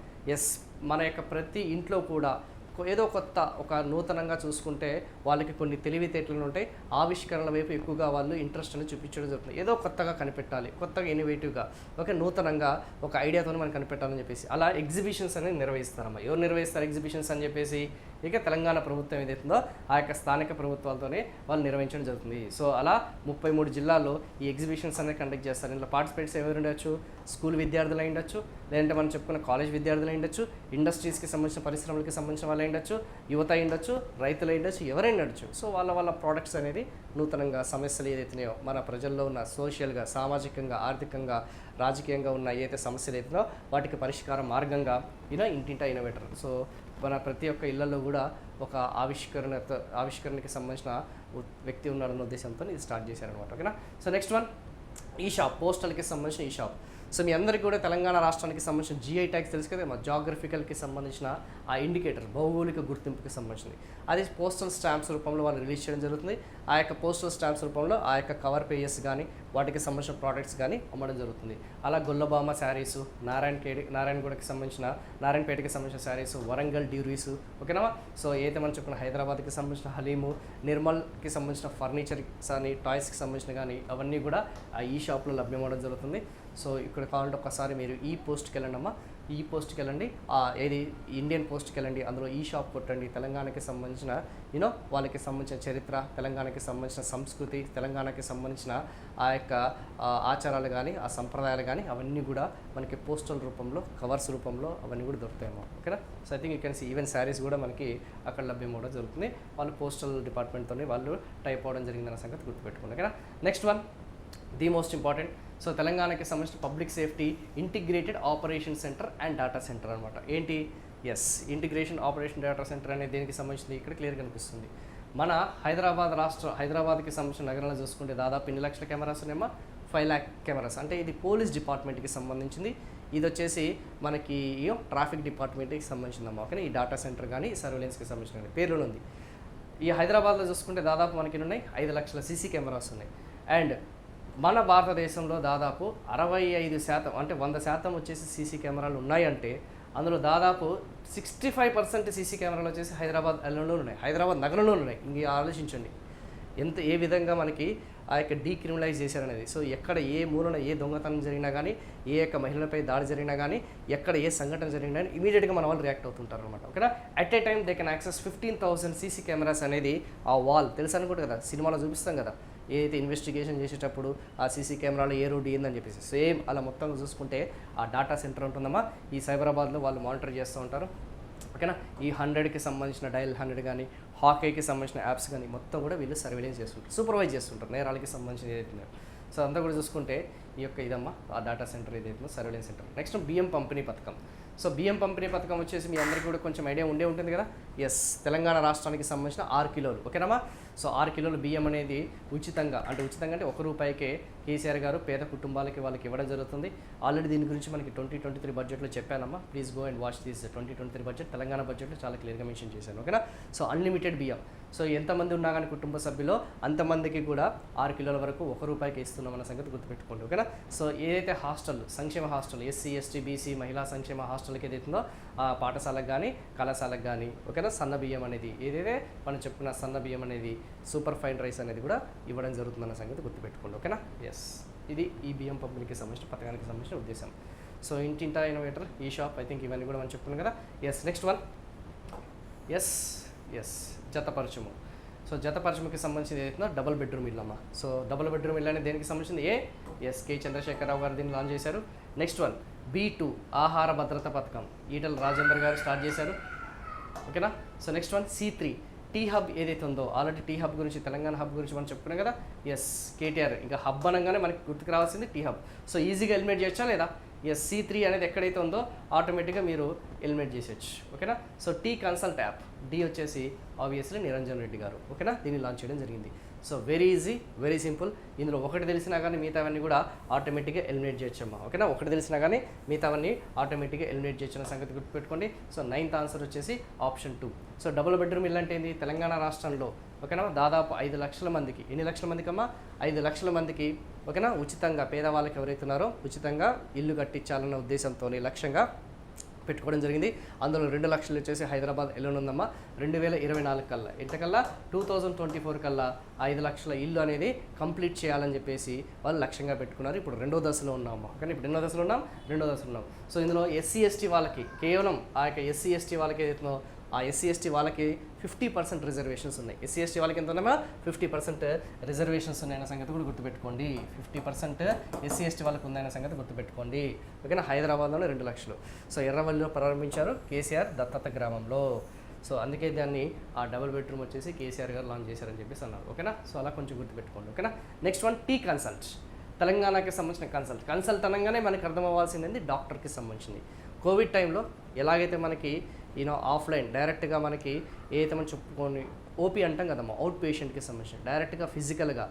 మన యొక్క ప్రతి ఇంట్లో కూడా ఏదో కొత్త ఒక నూతనంగా చూసుకుంటే వాళ్ళకి కొన్ని తెలివితేటలు ఉంటాయి, ఆవిష్కరణల వైపు ఎక్కువగా వాళ్ళు ఇంట్రెస్ట్ అనేది చూపించడం జరుగుతుంది. ఏదో కొత్తగా కనిపెట్టాలి, కొత్తగా ఇన్నోవేటివ్గా, ఓకే, నూతనంగా ఒక ఐడియాతో మనం కనిపెట్టాలని చెప్పేసి అలా ఎగ్జిబిషన్స్ అనేది నిర్వహిస్తారమ్మా. ఎవరు నిర్వహిస్తారు ఎగ్జిబిషన్స్ అని చెప్పేసి, ఇక తెలంగాణ ప్రభుత్వం ఏదైతుందో ఆ యొక్క స్థానిక ప్రభుత్వాలతోనే వాళ్ళు నిర్వహించడం జరుగుతుంది. సో అలా 33 జిల్లాల్లో ఈ ఎగ్జిబిషన్స్ అనేది కండక్ట్ చేస్తారు. ఇందులో పార్టిసిపేట్స్ ఎవరు ఉండొచ్చు, స్కూల్ విద్యార్థులు ఉండొచ్చు, లేదంటే మనం చెప్పుకున్న కాలేజ్ విద్యార్థులు ఉండొచ్చు, ఇండస్ట్రీస్కి సంబంధించిన పరిశ్రమలకు సంబంధించిన వాళ్ళు ఉండొచ్చు, యువత ఉండొచ్చు, రైతులు ఉండొచ్చు, ఎవరైనా ఉండొచ్చు. సో వాళ్ళ ప్రోడక్ట్స్ అనేది నూతనంగా సమస్యలు ఏదైతున్నాయో మన ప్రజల్లో ఉన్న సోషల్గా, సామాజికంగా, ఆర్థికంగా, రాజకీయంగా ఉన్న ఏదైతే సమస్యలు అవుతుందో వాటికి పరిష్కార మార్గంగా ఇంటింటా ఇన్నోవేటర్. సో మన ప్రతి ఒక్క ఇళ్లలో కూడా ఒక ఆవిష్కరణకి సంబంధించిన వ్యక్తి ఉన్నాడన్న ఉద్దేశంతో ఇది స్టార్ట్ చేశారనమాట, ఓకేనా. సో నెక్స్ట్ వన్ ఈ షాప్, పోస్టల్కి సంబంధించిన ఈ షాప్. సో మీ అందరికీ కూడా తెలంగాణ రాష్ట్రానికి సంబంధించిన జిఐ ట్యాగ్స్ తెలుసు కదా, మా జాగ్రఫికల్కి సంబంధించిన ఆ ఇండికేటర్, భౌగోళిక గుర్తింపుకి సంబంధించింది. అది పోస్టల్ స్టాంప్స్ రూపంలో వాళ్ళు రిలీజ్ చేయడం జరుగుతుంది. ఆ యొక్క పోస్టల్ స్టాంప్స్ రూపంలో ఆ యొక్క కవర్ పేజెస్ కానీ వాటికి సంబంధించిన ప్రోడక్ట్స్ కానీ అమ్మడం జరుగుతుంది. అలా గొల్లబామ శారీస్, నారాయణగూడకి సంబంధించిన నారాయణపేటకి సంబంధించిన శారీస్, వరంగల్ డ్యూరీస్, ఓకేనా. సో ఏదైతే మనం చెప్పుకున్న హైదరాబాద్కి సంబంధించిన హలీము, నిర్మల్కి సంబంధించిన ఫర్నిచర్ కానీ, టాయ్స్కి సంబంధించిన కానీ అవన్నీ కూడా ఈ షాప్లో లభ్యమవడం జరుగుతుంది. సో ఇక్కడ కావాలంటే ఒక్కసారి మీరు ఈ పోస్ట్కి వెళ్ళండి అమ్మా, ఈ పోస్ట్కి వెళ్ళండి, ఏది ఇండియన్ పోస్ట్కి వెళ్ళండి, అందులో ఈ షాప్ కొట్టండి. తెలంగాణకి సంబంధించిన వాళ్ళకి సంబంధించిన చరిత్ర, తెలంగాణకి సంబంధించిన సంస్కృతి, తెలంగాణకి సంబంధించిన ఆ యొక్క ఆచారాలు కానీ, ఆ సంప్రదాయాలు కానీ అవన్నీ కూడా మనకి పోస్టల్ రూపంలో, కవర్స్ రూపంలో అవన్నీ కూడా దొరుకుతాయేమో, ఓకేనా. So I think you can see even saris కూడా మనకి అక్కడ లభ్యం అవ్వడం జరుగుతుంది. వాళ్ళు పోస్టల్ డిపార్ట్మెంట్తోనే వాళ్ళు టైప్ అవ్వడం జరిగిందన్న సంగతి గుర్తుపెట్టుకోండి, ఓకేనా. Next one, the most important. So తెలంగాణకి సంబంధించిన public safety integrated operation centre and data center అనమాట. ఏంటి? Yes, integration operation data center అనేది దేనికి సంబంధించింది ఇక్కడ క్లియర్గా కనిపిస్తుంది. మన హైదరాబాద్కి సంబంధించిన నగరంలో చూసుకుంటే దాదాపు ఎన్ని లక్షల కెమెరాస్ ఉన్నాయమ్మా? 5 lakh కెమెరాస్. అంటే ఇది పోలీస్ డిపార్ట్మెంట్కి సంబంధించింది. ఇది వచ్చేసి మనకి ట్రాఫిక్ డిపార్ట్మెంట్కి సంబంధించిందమ్మా, ఓకేనా. ఈ డేటా సెంటర్ కానీ సర్వేలెన్స్కి సంబంధించిన పేర్లో ఉంది. ఈ హైదరాబాద్లో చూసుకుంటే దాదాపు మనకి ఉన్నాయి 5 లక్షల సీసీ కెమెరాస్ ఉన్నాయి. అండ్ మన భారతదేశంలో దాదాపు 65% అంటే 100% వచ్చేసి సీసీ కెమెరాలు ఉన్నాయంటే అందులో దాదాపు 65% సీసీ కెమెరాలు వచ్చేసి హైదరాబాద్లో ఉన్నాయి, హైదరాబాద్ నగరంలో ఉన్నాయి. ఇంక ఆలోచించండి ఏ విధంగా మనకి ఆ యొక్క డీక్రిమినలైజ్ చేశారనేది. సో ఎక్కడ ఏ మూలన ఏ దొంగతనం జరిగినా కానీ, ఏ యొక్క మహిళలపై దాడి జరిగినా కానీ, ఎక్కడ ఏ సంఘటన జరిగినా కానీ ఇమీడియట్గా మన వాళ్ళు రియాక్ట్ అవుతుంటారు అనమాట, ఓకేనా. At a time they can access 15,000 CC cameras అనేది ఆ వాల్ తెలుసు అనుకుంటు కదా, సినిమాలో చూపిస్తాం కదా, ఏదైతే ఇన్వెస్టిగేషన్ చేసేటప్పుడు ఆ సీసీ కెమెరాలో ఏ రోడ్డు ఏందని చెప్పేసి సేమ్ అలా మొత్తం చూసుకుంటే ఆ డేటా సెంటర్ ఉంటుందమ్మా. ఈ సైబరాబాద్లో వాళ్ళు మానిటర్ చేస్తూ ఉంటారు, ఓకేనా. ఈ 100కి సంబంధించిన డయల్ 100 కానీ, హాకీకి సంబంధించిన యాప్స్ కానీ మొత్తం కూడా వీళ్ళు సర్వేలెన్స్ చేస్తుంటారు, సూపర్వైజ్ చేస్తుంటారు నేరాలకి సంబంధించిన ఏదైతే. సో అంతా కూడా చూసుకుంటే ఈ యొక్క ఇదమ్మా ఆ డేటా సెంటర్ ఏదైతుందో సర్వేలెన్స్ సెంటర్. నెక్స్ట్ బియ్యం పంపిణీ పథకం. సో బియ్యం పంపిణీ పథకం వచ్చేసి మీ అందరికీ కూడా కొంచెం ఐడియా ఉండే ఉంటుంది కదా. ఎస్, తెలంగాణ రాష్ట్రానికి సంబంధించిన 6 కిలోలు, ఓకేనమ్మా. సో 6 కిలోల బియ్యం అనేది ఉచితంగా అంటే ₹1 కేసీఆర్ గారు పేద కుటుంబాలకి వాళ్ళకి ఇవ్వడం జరుగుతుంది. ఆల్రెడీ దీని గురించి మనకి 2023 బడ్జెట్లో చెప్పానమ్మా. Please go and watch this 2023 budget. Telangana బడ్జెట్లో చాలా క్లియర్గా మెన్షన్ చేశాను, ఓకేనా. సో అన్లిమిటెడ్ బియ్యం. సో ఎంతమంది ఉన్నా కానీ కుటుంబ సభ్యులో అంతమందికి కూడా 6 కిలోల వరకు ₹1 ఇస్తున్నామన్న సంగతి గుర్తుపెట్టుకోండి, ఓకేనా. సో ఏదైతే హాస్టల్, సంక్షేమ హాస్టల్, ఎస్సీ ఎస్టీ బీసీ మహిళా సంక్షేమ హాస్టల్కి ఏదైతుందో ఆ పాఠశాలకు కానీ కళాశాలకు కానీ, ఓకేనా, సన్న బియ్యం అనేది ఏదైతే మనం చెప్పుకున్న సన్న బియ్యం అనేది, సూపర్ ఫైన్ రైస్ అనేది కూడా ఇవ్వడం జరుగుతుందన్న సంగతి గుర్తుపెట్టుకోండి, ఓకేనా. ఎస్, ఇది ఈ బియ్యం పంపిణీకి సంబంధించిన పథకానికి సంబంధించిన ఉద్దేశం. సో ఇంటింటా ఇన్నోవేటర్ ఈ షాప్, ఐ థింక్ ఇవన్నీ కూడా మనం చెప్పుకున్నాం కదా. Yes, next one. ఎస్ జతపరచము. సో జతపరచముకి సంబంధించి ఏదైతుందో డబుల్ బెడ్రూమ్ ఇల్లు అమ్మ. సో డబుల్ బెడ్రూమ్ ఇల్లు అనేది దేనికి సంబంధించింది? కే చంద్రశేఖరరావు గారు దీన్ని లాంచ్ చేశారు. నెక్స్ట్ వన్ B2 ఆహార భద్రత పథకం ఈటల రాజేందర్ గారు స్టార్ట్ చేశారు, ఓకేనా. So next one C3 T hub ఏదైతే ఉందో, ఆల్రెడీ టీ హబ్ గురించి, తెలంగాణ హబ్ గురించి మనం చెప్పుకున్నాం కదా. ఎస్, కేటీఆర్ ఇంకా హబ్ అనగానే మనకి గుర్తుకు రావాల్సింది టీ హబ్. సో ఈజీగా ఎలిమినేట్ చేయొచ్చా లేదా? ఎస్, C3 అనేది ఎక్కడైతే ఉందో ఆటోమేటిక్గా మీరు ఎలిమినేట్ చేసేయచ్చు, ఓకేనా. So T consult app, D వచ్చేసి ఆబ్వియస్లీ నిరంజన్ రెడ్డి గారు, ఓకేనా, దీన్ని లాంచ్ చేయడం జరిగింది. So very easy, very simple. ఇందులో ఒకటి తెలిసినా కానీ మిగతావన్నీ కూడా ఆటోమేటిక్గా ఎలిమినేట్ చేయొచ్చమ్మా, ఓకేనా. ఒకటి తెలిసినా కానీ మిగతావన్నీ ఆటోమేటిక్గా ఎలిమినేట్ చేయొచ్చిన సంగతి గుర్తుపెట్టుకోండి. సో 9th ఆన్సర్ వచ్చేసి ఆప్షన్ 2. సో డబుల్ బెడ్రూమ్ ఇల్లు అంటే ఏంది? తెలంగాణ రాష్ట్రంలో, ఓకేనా, దాదాపు 5 లక్షల మందికి, ఎన్ని లక్షల మందికి అమ్మా? 5 లక్షల మందికి, ఓకేనా, ఉచితంగా పేదవాళ్ళకి ఎవరైతే ఉన్నారో ఉచితంగా ఇల్లు కట్టించాలన్న ఉద్దేశంతో లక్ష్యంగా పెట్టుకోవడం జరిగింది. అందులో 2 లక్షలు వచ్చేసి హైదరాబాద్ ఎల్లుందమ్మా. 2024 కల్లా, ఎంతకల్లా 2024 కల్లా 5 లక్షల ఇల్లు అనేది కంప్లీట్ చేయాలని చెప్పేసి వాళ్ళు లక్ష్యంగా పెట్టుకున్నారు. ఇప్పుడు 2వ దశలో ఉన్నామమ్మా, కానీ ఇప్పుడు ఎన్నో దశలో ఉన్నాం. సో ఇందులో ఎస్సీ ఎస్టీ వాళ్ళకి, కేవలం ఆ యొక్క ఎస్సీ ఎస్టీ వాళ్ళకి ఏదైతుందో ఆ ఎస్సీ ఎస్టీ వాళ్ళకి 50% రిజర్వేషన్స్ ఉన్నాయి. ఎస్సీ ఎస్టీ వాళ్ళకి ఎంత ఉన్నామా? 50% రిజర్వేషన్స్ ఉన్నాయన్న సంగతి కూడా గుర్తుపెట్టుకోండి. 50% ఎస్సీ ఎస్టీ వాళ్ళకి ఉందన్న సంగతి గుర్తుపెట్టుకోండి, ఓకేనా. హైదరాబాద్లోనే 2 లక్షలు. సో ఎర్రవల్లిలో ప్రారంభించారు కేసీఆర్ దత్తత గ్రామంలో. సో అందుకే దాన్ని ఆ డబుల్ బెడ్రూమ్ వచ్చేసి కేసీఆర్ గారు లాంచ్ చేశారని చెప్పేసి అన్నారు, ఓకేనా. సో అలా కొంచెం గుర్తుపెట్టుకోండి, ఓకేనా. Next one T consult. తెలంగాణకి సంబంధించిన కన్సల్ట్ అనగానే మనకి అర్థం అవ్వాల్సింది డాక్టర్కి సంబంధించింది. కోవిడ్ టైంలో ఎలాగైతే మనకి ఆఫ్లైన్ డైరెక్ట్గా మనకి ఏదైతే మనం చెప్పుకొని ఓపీ అంటాం కదమ్మా, అవుట్ పేషెంట్కి సంబంధించిన డైరెక్ట్గా ఫిజికల్గా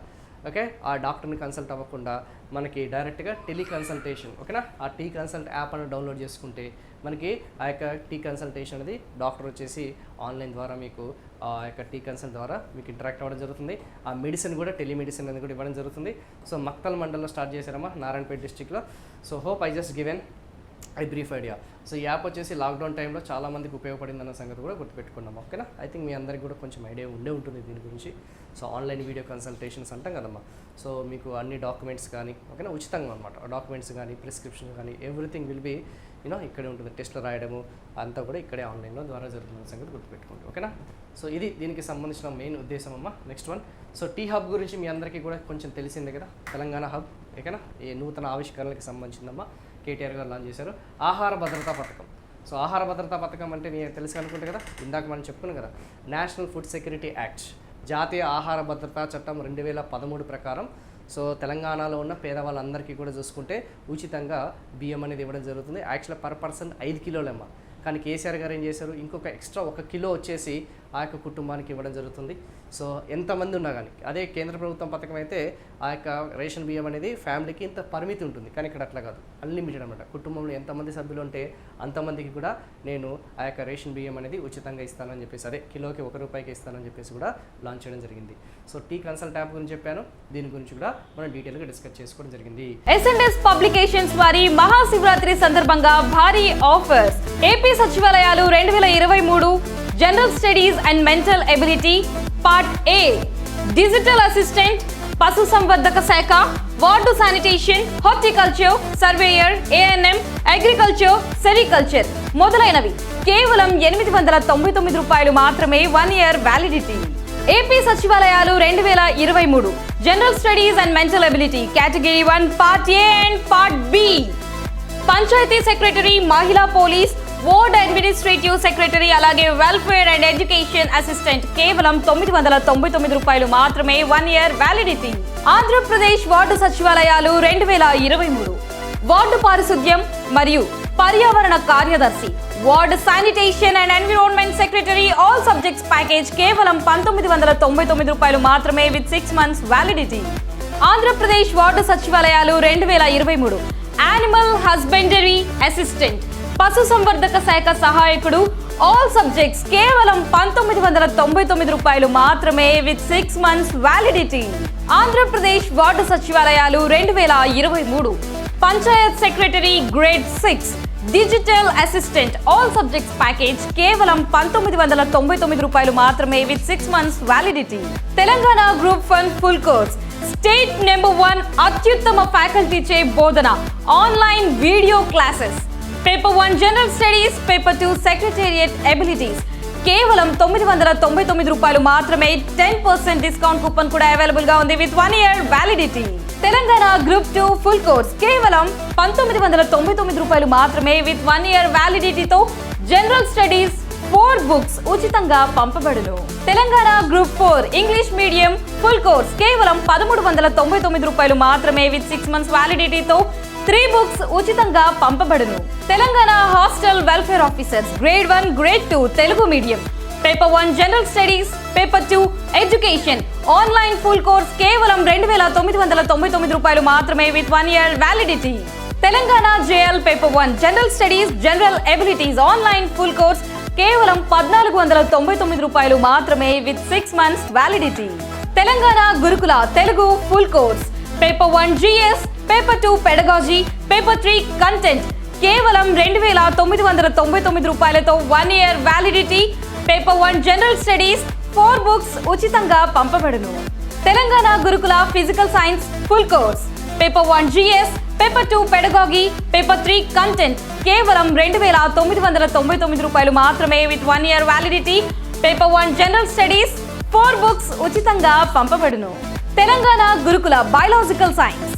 ఓకే, ఆ డాక్టర్ని కన్సల్ట్ అవ్వకుండా మనకి డైరెక్ట్గా టెలికన్సల్టేషన్, ఓకేనా, ఆ కన్సల్ట్ యాప్ అని డౌన్లోడ్ చేసుకుంటే మనకి ఆ యొక్క కన్సల్టేషన్ అనేది డాక్టర్ వచ్చేసి ఆన్లైన్ ద్వారా మీకు ఆ యొక్క కన్సల్ట్ ద్వారా మీకు ఇంటరాక్ట్ అవ్వడం జరుగుతుంది. ఆ మెడిసిన్ కూడా టెలిమెడిసిన్ అనేది కూడా ఇవ్వడం జరుగుతుంది. సో మక్తల్ మండలంలో స్టార్ట్ చేశారమ్మా, నారాయణపేట డిస్టిక్లో. So hope I just given I brief idea. So ఈ యాప్ వచ్చేసి లాక్డౌన్ టైంలో చాలా మందికి ఉపయోగపడింది అన్న సంగతి కూడా గుర్తుపెట్టుకున్నాం. ఓకేనా, ఐ థింక్ మీ అందరికీ కూడా కొంచెం ఐడియా ఉండే ఉంటుంది దీని గురించి. సో ఆన్లైన్ వీడియో కన్సల్టేషన్స్ అంటాం కదమ్మా. సో మీకు అన్ని డాక్యుమెంట్స్ కానీ, ఓకేనా, ఉచితంగా అనమాట. డాక్యుమెంట్స్ కానీ, ప్రిస్క్రిప్షన్ కానీ, ఎవ్రీథింగ్ విల్ బీ ఇక్కడే ఉంటుంది. టెస్ట్లు రాయడము అంతా కూడా ఇక్కడే ఆన్లైన్లో ద్వారా జరుగుతున్న సంగతి గుర్తుపెట్టుకోండి. ఓకేనా, సో ఇది దీనికి సంబంధించిన మెయిన్ ఉద్దేశం అమ్మా. Next one, so T hub గురించి మీ అందరికీ కూడా కొంచెం తెలిసిందే కదా, తెలంగాణ హబ్. ఓకేనా, ఈ నూతన ఆవిష్కరణలకు సంబంధించిందమ్మా, కేటీఆర్ గారు లాంచ్ చేశారు ఆహార భద్రతా పథకం. సో ఆహార భద్రతా పథకం అంటే నేను తెలుసు అనుకుంటే కదా, ఇందాక మనం చెప్పుకున్నాం కదా, నేషనల్ ఫుడ్ సెక్యూరిటీ యాక్ట్, జాతీయ ఆహార భద్రతా చట్టం 2013 ప్రకారం సో తెలంగాణలో ఉన్న పేదవాళ్ళందరికీ కూడా చూసుకుంటే ఉచితంగా బియ్యం అనేది ఇవ్వడం జరుగుతుంది. యాక్చువల్గా పర్ పర్సన్ 5 కిలోలేమ్మా. కానీ కేసీఆర్ గారు ఏం చేశారు, ఇంకొక ఎక్స్ట్రా 1 కిలో వచ్చేసి ఆ యొక్క కుటుంబానికి ఇవ్వడం జరుగుతుంది. సో ఎంతమంది ఉన్నా కానీ, అదే కేంద్ర ప్రభుత్వం పథకం అయితే ఆ యొక్క రేషన్ బియ్యం అనేది ఫ్యామిలీకి ఇంత పరిమితి ఉంటుంది. కానీ ఇక్కడ అట్లా కాదు, అన్లిమిటెడ్ అనమాట. కుటుంబంలో ఎంతమంది సభ్యులు ఉంటే అంతమందికి కూడా నేను ఆ యొక్క రేషన్ బియ్యం అనేది ఉచితంగా ఇస్తానని చెప్పేసి, అదే కిలోకి 1 రూపాయికి ఇస్తానని చెప్పేసి కూడా లాంచ్ చేయడం జరిగింది. సో కన్సల్ట్ యాప్ గురించి చెప్పాను, దీని గురించి కూడా మనం డీటెయిల్గా డిస్కస్ చేసుకోవడం జరిగింది. S&S పబ్లికేషన్స్ వారి మహాశివరాత్రి సందర్భంగా భారీ ఆఫర్స్. ఏపీ సచివాలయాలు 2023 general studies and mental ability part A, digital assistant, పశుసంవర్ధక శాఖ, ward sanitation, horticulture, surveyor, ANM, agriculture, sericulture మొదలైనవి కేవలం 899 రూపాయలు మాత్రమే. 1 year వ్యాలిడిటీ. ఏపీ సచివాలయాలు 2023 general studies and mental ability category 1 part A and part B, panchayat secretary, మహిళా police, ward administrative secretary, అలాగే welfare and education assistant కేవలం 999 రూపాయలు మాత్రమే. 1 year వ్యాలిడిటీ. ఆంధ్రప్రదేశ్ వార్డు సచివాలయాలు 2023 వార్డు పారిశుద్ధ్యం మరియు పర్యావరణ కార్యదర్శి, ward sanitation and environment secretary all subjects package కేవలం 1999 రూపాయలు మాత్రమే with 6 months validity. Andhra Pradesh ward సచివాలయాలు 2023 యానిమల్ హస్బెండరీ అసిస్టెంట్, పశుసంవర్ధక శాఖ సహాయకుడు ఆల్ సబ్జెక్ట్స్ కేవలం 1999 రూపాయలు మాత్రమే with 6 months validity. Andhra Pradesh ward సచివాలయాలు 2023 Panchayat secretary grade 6 digital assistant all subjects package కేవలం 1999 రూపాయలు మాత్రమే with 6 months validity. Telangana group 1 full course, state number 1 అత్యుత్తమ ఫ్యాకల్టీచే బోధన, online video classes, paper 1 general studies, paper 2 secretariat abilities కేవలం 999 రూపాయలు మాత్రమే. 10% డిస్కౌంట్ కూపన్ కూడా అవైలబుల్ గా ఉంది with 1 year validity. Telangana group 2 full course కేవలం 1999 రూపాయలు మాత్రమే విత్ 1 year వ్యాలిడిటీతో జనరల్ స్టడీస్ 4 books ఉచితంగా పంపబడును. Telangana group 4 English medium full course కేవలం 1399 రూపాయలు మాత్రమే విత్ 6 months వ్యాలిడిటీతో 3 books ఉచితంగా పంపబడును. Telangana hostel welfare officers grade 1 grade 2 Telugu medium, paper 1 general studies, paper 2 education online full course కేవలం 2999 రూపాయలు మాత్రమే with 1 year validity. Telangana JL paper 1 general studies general abilities online full course కేవలం 1499 రూపాయలు మాత్రమే with 6 months validity. Telangana Gurukula Telugu full course, paper 1 GS, paper 2 pedagogy, paper 3 content కేవలం 2999 రూపాయలతో 1 year validity. Paper 1 general studies 4 books ఉచితంగా పంపబడును. Telangana Gurukula physical science full course, paper 1 GS, paper 2 pedagogy, paper 3 content కేవలం 2999 రూపాయలు మాత్రమే with 1 year validity. Paper 1 general studies 4 books ఉచితంగా పంపబడును. Telangana Gurukula biological science,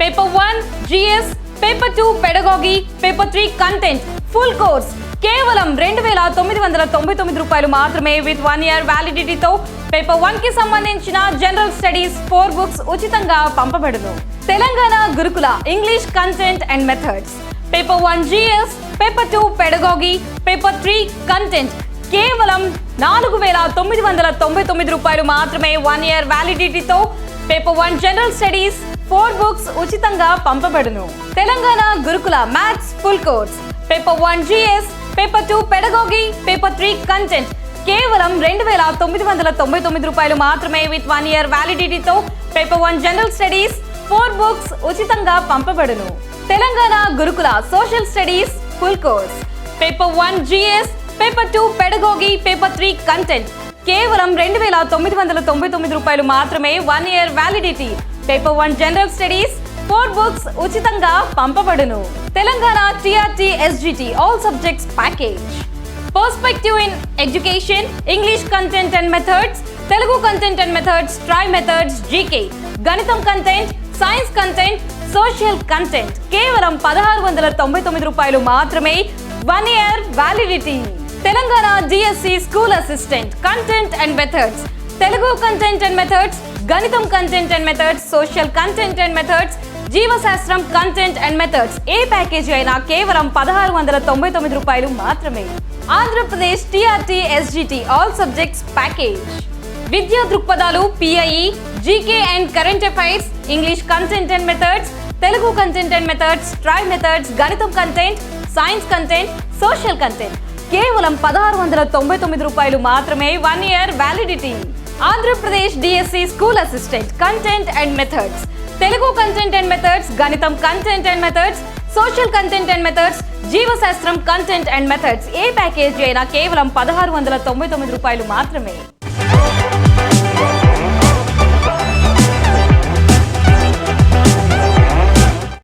paper 1 GS, paper 2 pedagogy, paper 3 content full course కేవలం 2999 రూపాయలు మాత్రమే విత్ 1 year వ్యాలిడిటీతో పేపర్ 1 కి సంబంధించిన జనరల్ స్టడీస్ 4 books ఉచితంగా పంపబడును. Telangana Gurukula English content and methods, paper 1 GS, paper 2 pedagogy, paper 3 content కేవలం 4999 రూపాయలు మాత్రమే 1 year వ్యాలిడిటీతో పేపర్ 1 జనరల్ స్టడీస్ 4 బుక్స్ ఉచితంగా పంపబడును. Telangana Gurukula maths full course paper 1 GS, paper 2 pedagogy, paper 3 content కేవలం 2,999 రూపాయలు మాత్రమే విత్ 1 ఇయర్ వ్యాలిడిటీతో పేపర్ 1 జనరల్ స్టడీస్ 4 బుక్స్ ఉచితంగా పంపబడును. Telangana Gurukula social studies full course paper 1 GS, paper 2 pedagogy, paper 3 content కేవలం 2,999 రూపాయలు మాత్రమే 1 year validity paper 1 general studies 4 books ఉచితంగా పంపబడును. Telangana TRT SGT all subjects package perspective in education, English content and methods, Telugu content and methods, tri methods, GK, గణితం content, science content, social content కేవలం 1,699 రూపాయలు మాత్రమే 1 year validity. Telangana DSC school assistant content and methods, Telugu content and methods, గణితం content and methods, social content and methods, జీవశాస్త్రం content and methods ఏ package అయినా కేవలం 1,699 రూపాయలు మాత్రమే. Andhra Pradesh TRT SGT all subjects package విద్యా దృక్పథాలు, PIE, GK and current affairs, English content and methods, Telugu content and methods, tri methods, గణితం content, science content, social content కేవలం 1,699 రూపాయలు మాత్రమే 1 year validity. Andhra Pradesh DSC school assistant content and methods, Telugu content and methods, గణితం content and methods, social content and methods, జీవశాస్త్రం content and methods ఏ package అయినా కేవలం 1,699 రూపాయలు మాత్రమే.